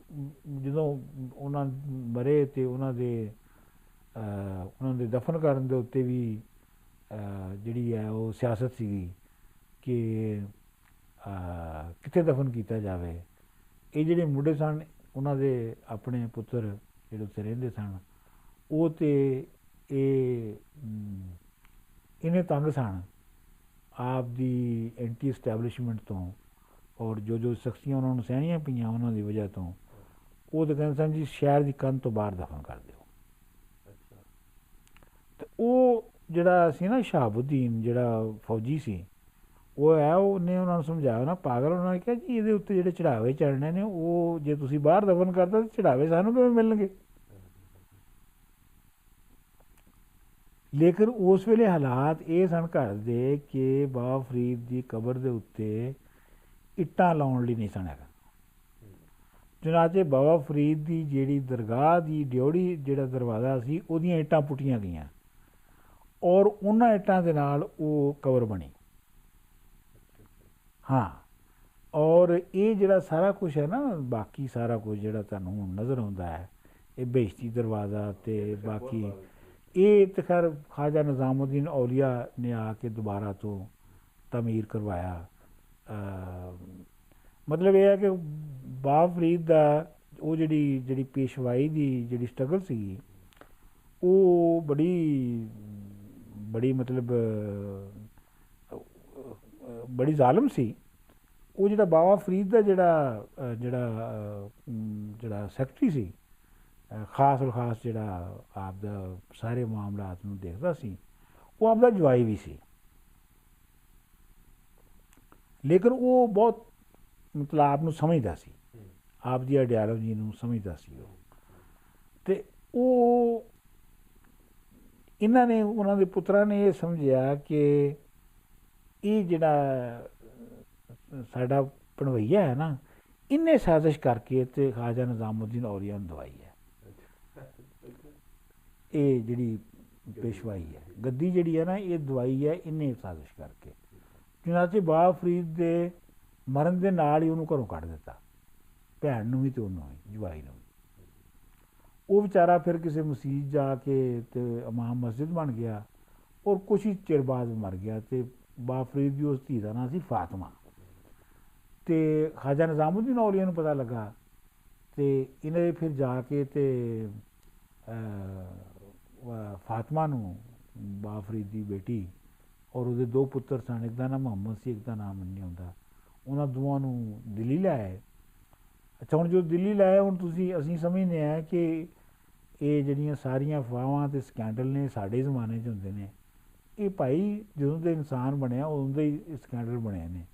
ਜਦੋਂ ਉਹਨਾਂ ਮਰੇ ਅਤੇ ਉਹਨਾਂ ਦੇ ਦਫਨ ਕਰਨ ਦੇ ਉੱਤੇ ਵੀ ਜਿਹੜੀ ਹੈ ਉਹ ਸਿਆਸਤ ਸੀਗੀ ਕਿ ਕਿੱਥੇ ਦਫਨ ਕੀਤਾ ਜਾਵੇ। ਇਹ ਜਿਹੜੇ ਮੁੰਡੇ ਸਨ, ਉਹਨਾਂ ਦੇ ਆਪਣੇ ਪੁੱਤਰ ਜਿਹੜੇ ਉੱਥੇ ਰਹਿੰਦੇ ਸਨ, ਉਹ ਤਾਂ ਇਹਨੇ ਤੰਗ ਸਨ ਆਪ ਦੀ ਐਂਟੀ ਇਸਟੈਬਲਿਸ਼ਮੈਂਟ ਤੋਂ, ਔਰ ਜੋ ਸਖਤੀਆਂ ਉਹਨਾਂ ਨੂੰ ਸਹਿਣੀਆਂ ਪਈਆਂ ਉਹਨਾਂ ਦੀ ਵਜ੍ਹਾ ਤੋਂ, ਉਹ ਤਾਂ ਕਹਿੰਦੇ ਸਨ ਜੀ ਸ਼ਹਿਰ ਦੀ ਕੰਧ ਤੋਂ ਬਾਹਰ ਦਫਨ ਕਰ ਦਿਓ। ਅਤੇ ਉਹ ਜਿਹੜਾ ਸੀ ਨਾ ਸ਼ਹਾਬੁਦੀਨ, ਜਿਹੜਾ ਫੌਜੀ ਸੀ, ਉਹ ਹੈ, ਉਹਨੇ ਉਹਨਾਂ ਨੂੰ ਸਮਝਾਇਆ ਨਾ ਪਾਗਲ। ਉਹਨਾਂ ਨੇ ਕਿਹਾ ਜੀ ਇਹਦੇ ਉੱਤੇ ਜਿਹੜੇ ਚੜਾਵੇ ਚੜ੍ਹਨੇ ਨੇ ਉਹ ਜੇ ਤੁਸੀਂ ਬਾਹਰ ਦਫਨ ਕਰਦਾ ਤਾਂ ਚੜਾਵੇ ਸਾਨੂੰ ਕਿਵੇਂ ਮਿਲਣਗੇ। ਲੇਕਿਨ ਉਸ ਵੇਲੇ ਹਾਲਾਤ ਇਹ ਸਨ ਘਰ ਦੇ ਕਿ ਬਾਬਾ ਫਰੀਦ ਦੀ ਕਬਰ ਦੇ ਉੱਤੇ ਇੱਟਾਂ ਲਾਉਣ ਲਈ ਨਹੀਂ ਸਨ ਹੈਗਾ। ਚੁਨਾਚੇ ਬਾਬਾ ਫਰੀਦ ਦੀ ਜਿਹੜੀ ਦਰਗਾਹ ਦੀ ਡਿਓੜੀ, ਜਿਹੜਾ ਦਰਵਾਜ਼ਾ ਸੀ, ਉਹਦੀਆਂ ਇੱਟਾਂ ਪੁੱਟੀਆਂ ਗਈਆਂ, ਔਰ ਉਹਨਾਂ ਇੱਟਾਂ ਦੇ ਨਾਲ ਉਹ ਕਬਰ ਬਣੀ। ਹਾਂ, ਔਰ ਇਹ ਜਿਹੜਾ ਸਾਰਾ ਕੁਛ ਹੈ ਨਾ, ਬਾਕੀ ਸਾਰਾ ਕੁਝ ਜਿਹੜਾ ਤੁਹਾਨੂੰ ਹੁਣ ਨਜ਼ਰ ਆਉਂਦਾ ਹੈ, ਇਹ ਬੇਸ਼ਤੀ ਦਰਵਾਜ਼ਾ ਅਤੇ ਬਾਕੀ ਇਹ ਤਾਂ ਖੈਰ ਖਾਜਾ ਨਿਜ਼ਾਮੁਦੀਨ ਔਲੀਆ ਨੇ ਆ ਕੇ ਦੁਬਾਰਾ ਤੋਂ ਤਮੀਰ ਕਰਵਾਇਆ। ਮਤਲਬ ਇਹ ਹੈ ਕਿ ਬਾਬਾ ਫਰੀਦ ਦਾ ਉਹ ਜਿਹੜੀ ਪੇਸ਼ਵਾਈ ਦੀ ਜਿਹੜੀ ਸਟਰਗਲ ਸੀਗੀ ਉਹ ਬੜੀ ਮਤਲਬ ਬੜੀ ਜ਼ਾਲਮ ਸੀ। ਉਹ ਜਿਹੜਾ ਬਾਬਾ ਫਰੀਦ ਦਾ ਜਿਹੜਾ ਸੈਕਟਰੀ ਸੀ, ਖਾਸ ਔਰ ਖਾਸ ਜਿਹੜਾ ਆਪ ਦਾ ਸਾਰੇ ਮਾਮਲਾਤ ਨੂੰ ਦੇਖਦਾ ਸੀ, ਉਹ ਆਪ ਦਾ ਜਵਾਈ ਵੀ ਸੀ। ਲੇਕਿਨ ਉਹ ਬਹੁਤ ਮਤਲਬ ਆਪ ਨੂੰ ਸਮਝਦਾ ਸੀ, ਆਪ ਦੀ ਆਈਡੀਆਲੋਜੀ ਨੂੰ ਸਮਝਦਾ ਸੀ ਉਹ। ਅਤੇ ਉਹ ਇਹਨਾਂ ਨੇ, ਉਹਨਾਂ ਦੇ ਪੁੱਤਰਾਂ ਨੇ ਇਹ ਸਮਝਿਆ ਕਿ ਇਹ ਜਿਹੜਾ ਸਾਡਾ ਭਣਵਈਆ ਹੈ ਨਾ, ਇਹਨੇ ਸਾਜ਼ਿਸ਼ ਕਰਕੇ ਅਤੇ ਖਾਜਾ ਨਿਜ਼ਾਮੁਦੀਨ ਔਲੀਆ ਨੂੰ ਦਵਾਈ ਹੈ। ਇਹ ਜਿਹੜੀ ਪੇਸ਼ਵਾਈ ਹੈ, ਗੱਦੀ ਜਿਹੜੀ ਹੈ ਨਾ, ਇਹ ਦਵਾਈ ਹੈ ਇਹਨੇ ਸਾਜ਼ਿਸ਼ ਕਰਕੇ। ਚੁਨਾਚੇ ਬਾਬਾ ਫਰੀਦ ਦੇ ਮਰਨ ਦੇ ਨਾਲ ਹੀ ਉਹਨੂੰ ਘਰੋਂ ਕੱਢ ਦਿੱਤਾ, ਭੈਣ ਨੂੰ ਵੀ ਤੇ ਉਹਨੂੰ ਵੀ, ਜਵਾਈ ਨੂੰ ਵੀ। ਉਹ ਵਿਚਾਰਾ ਫਿਰ ਕਿਸੇ ਮਸਜਿਦ ਜਾ ਕੇ ਤੇ ਇਮਾਮ ਮਸਜਿਦ ਬਣ ਗਿਆ, ਔਰ ਕੁਛ ਹੀ ਚਿਰ ਬਾਅਦ ਮਰ ਗਿਆ। ਤੇ ਬਾਬਾ ਫਰੀਦ ਦੀ ਉਸ ਧੀ ਦਾ ਨਾਂ ਸੀ ਫਾਤਮਾ। ਤੇ ਖਾਜਾ ਨਿਜ਼ਾਮੁਦੀਨ ਔਲੀਆ ਨੂੰ ਪਤਾ ਲੱਗਾ, ਤੇ ਇਹਨੇ ਫਿਰ ਜਾ ਕੇ ਤੇ ਫਾਤਮਾ ਨੂੰ, ਬਾਬਾ ਫਰੀਦ ਦੀ ਬੇਟੀ, ਔਰ ਉਹਦੇ 2 ਪੁੱਤਰ ਸਨ, ਇੱਕ ਦਾ ਨਾਮ ਮੁਹੰਮਦ ਸੀ, ਇੱਕ ਦਾ ਨਾਮ ਮੈਨੂੰ ਨਹੀਂ ਆਉਂਦਾ, ਉਹਨਾਂ ਦੋਵਾਂ ਨੂੰ ਦਿੱਲੀ ਲੈ ਆਏ। ਅੱਛਾ, ਹੁਣ ਜੋ ਦਿੱਲੀ ਲੈ ਆਏ, ਹੁਣ ਅਸੀਂ ਸਮਝਦੇ ਹਾਂ ਕਿ ਇਹ ਜਿਹੜੀਆਂ ਸਾਰੀਆਂ ਅਫਵਾਹਾਂ ਤੇ ਸਕੈਂਡਲ ਨੇ ਸਾਡੇ ਜ਼ਮਾਨੇ 'ਚ ਹੁੰਦੇ ਨੇ, ਇਹ ਭਾਈ ਜਦੋਂ ਦੇ ਇਨਸਾਨ ਬਣਿਆ ਉਦੋਂ ਦੇ ਹੀ ਸਕੈਂਡਲ ਬਣੇ ਨੇ।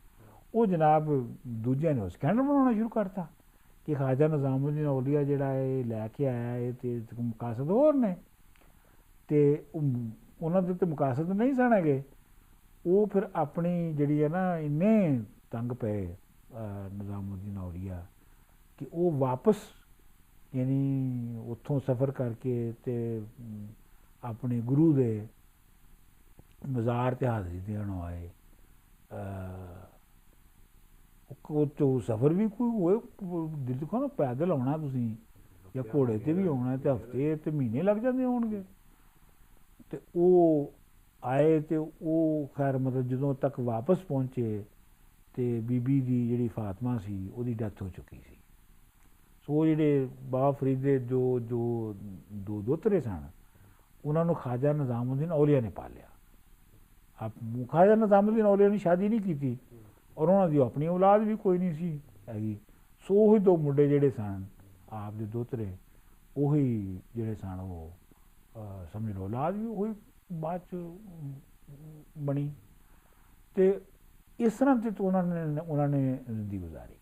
ਉਹ ਜਨਾਬ ਦੂਜਿਆਂ ਨੇ ਉਹ ਸਕੈਂਡਲ ਬਣਾਉਣਾ ਸ਼ੁਰੂ ਕਰਤਾ ਕਿ ਖਾਜਾ ਨਿਜ਼ਾਮੁਦੀਨ ਔਲੀਆ ਜਿਹੜਾ ਇਹ ਲੈ ਕੇ ਆਇਆ, ਇਹ ਤੇ ਮਕਾਸਦ ਹੋਰ ਨੇ, ਤੇ ਉਹਨਾਂ ਦੇ ਤਾਂ ਮਕਾਸਦ ਨਹੀਂ ਸਨ ਹੈਗੇ। ਉਹ ਫਿਰ ਆਪਣੀ ਜਿਹੜੀ ਹੈ ਨਾ, ਇੰਨੇ ਤੰਗ ਪਏ ਨਿਜ਼ਾਮੁਦੀਨ ਔਲੀਆ ਕਿ ਉਹ ਵਾਪਸ, ਯਾਨੀ ਉੱਥੋਂ ਸਫ਼ਰ ਕਰਕੇ ਤੇ ਆਪਣੇ ਗੁਰੂ ਦੇ ਮਜ਼ਾਰ 'ਤੇ ਹਾਜ਼ਰੀ ਦੇਣ ਆਏ। ਉਹ ਸਫ਼ਰ ਵੀ ਕੋਈ ਹੋਏ, ਦੇਖੋ ਨਾ, ਪੈਦਲ ਆਉਣਾ ਤੁਸੀਂ ਜਾਂ ਘੋੜੇ 'ਤੇ ਵੀ ਆਉਣਾ, ਤੇ ਹਫ਼ਤੇ ਤੇ ਮਹੀਨੇ ਲੱਗ ਜਾਂਦੇ ਹੋਣਗੇ। ਤੇ ਉਹ ਆਏ ਤੇ ਉਹ ਖੈਰ ਮਤਲਬ ਜਦੋਂ ਤੱਕ ਵਾਪਸ ਪਹੁੰਚੇ ਤੇ ਬੀਬੀ ਦੀ ਜਿਹੜੀ ਫਾਤਮਾ ਸੀ ਉਹਦੀ ਡੈਥ ਹੋ ਚੁੱਕੀ ਸੀ। ਸੋ ਜਿਹੜੇ ਬਾਬਾ ਫਰੀਦ ਦੇ ਜੋ 2 ਦੋਤਰੇ ਸਨ, ਉਹਨਾਂ ਨੂੰ ਖਾਜਾ ਨਿਜ਼ਾਮੁਦੀਨ ਔਲੀਆ ਨੇ ਪਾਲਿਆ। ਖਾਜਾ ਨਿਜ਼ਾਮੁਦੀਨ ਔਲੀਆ ਨੇ ਸ਼ਾਦੀ ਨਹੀਂ ਕੀਤੀ, ਔਰ ਉਹਨਾਂ ਦੀ ਆਪਣੀ ਔਲਾਦ ਵੀ ਕੋਈ ਨਹੀਂ ਸੀ ਹੈਗੀ। ਸੋ ਉਹੀ 2 ਮੁੰਡੇ ਜਿਹੜੇ ਸਨ ਆਪ ਦੇ ਦੋਤਰੇ, ਉਹੀ ਜਿਹੜੇ ਸਨ ਉਹ ਸਮਝ ਲਓ ਔਲਾਦ ਵੀ ਉਹੀ ਬਾਅਦ 'ਚ ਬਣੀ। ਤੇ ਇਸ ਤਰ੍ਹਾਂ ਤੇ ਉਹਨਾਂ ਨੇ ਜ਼ਿੰਦਗੀ ਗੁਜ਼ਾਰੀ।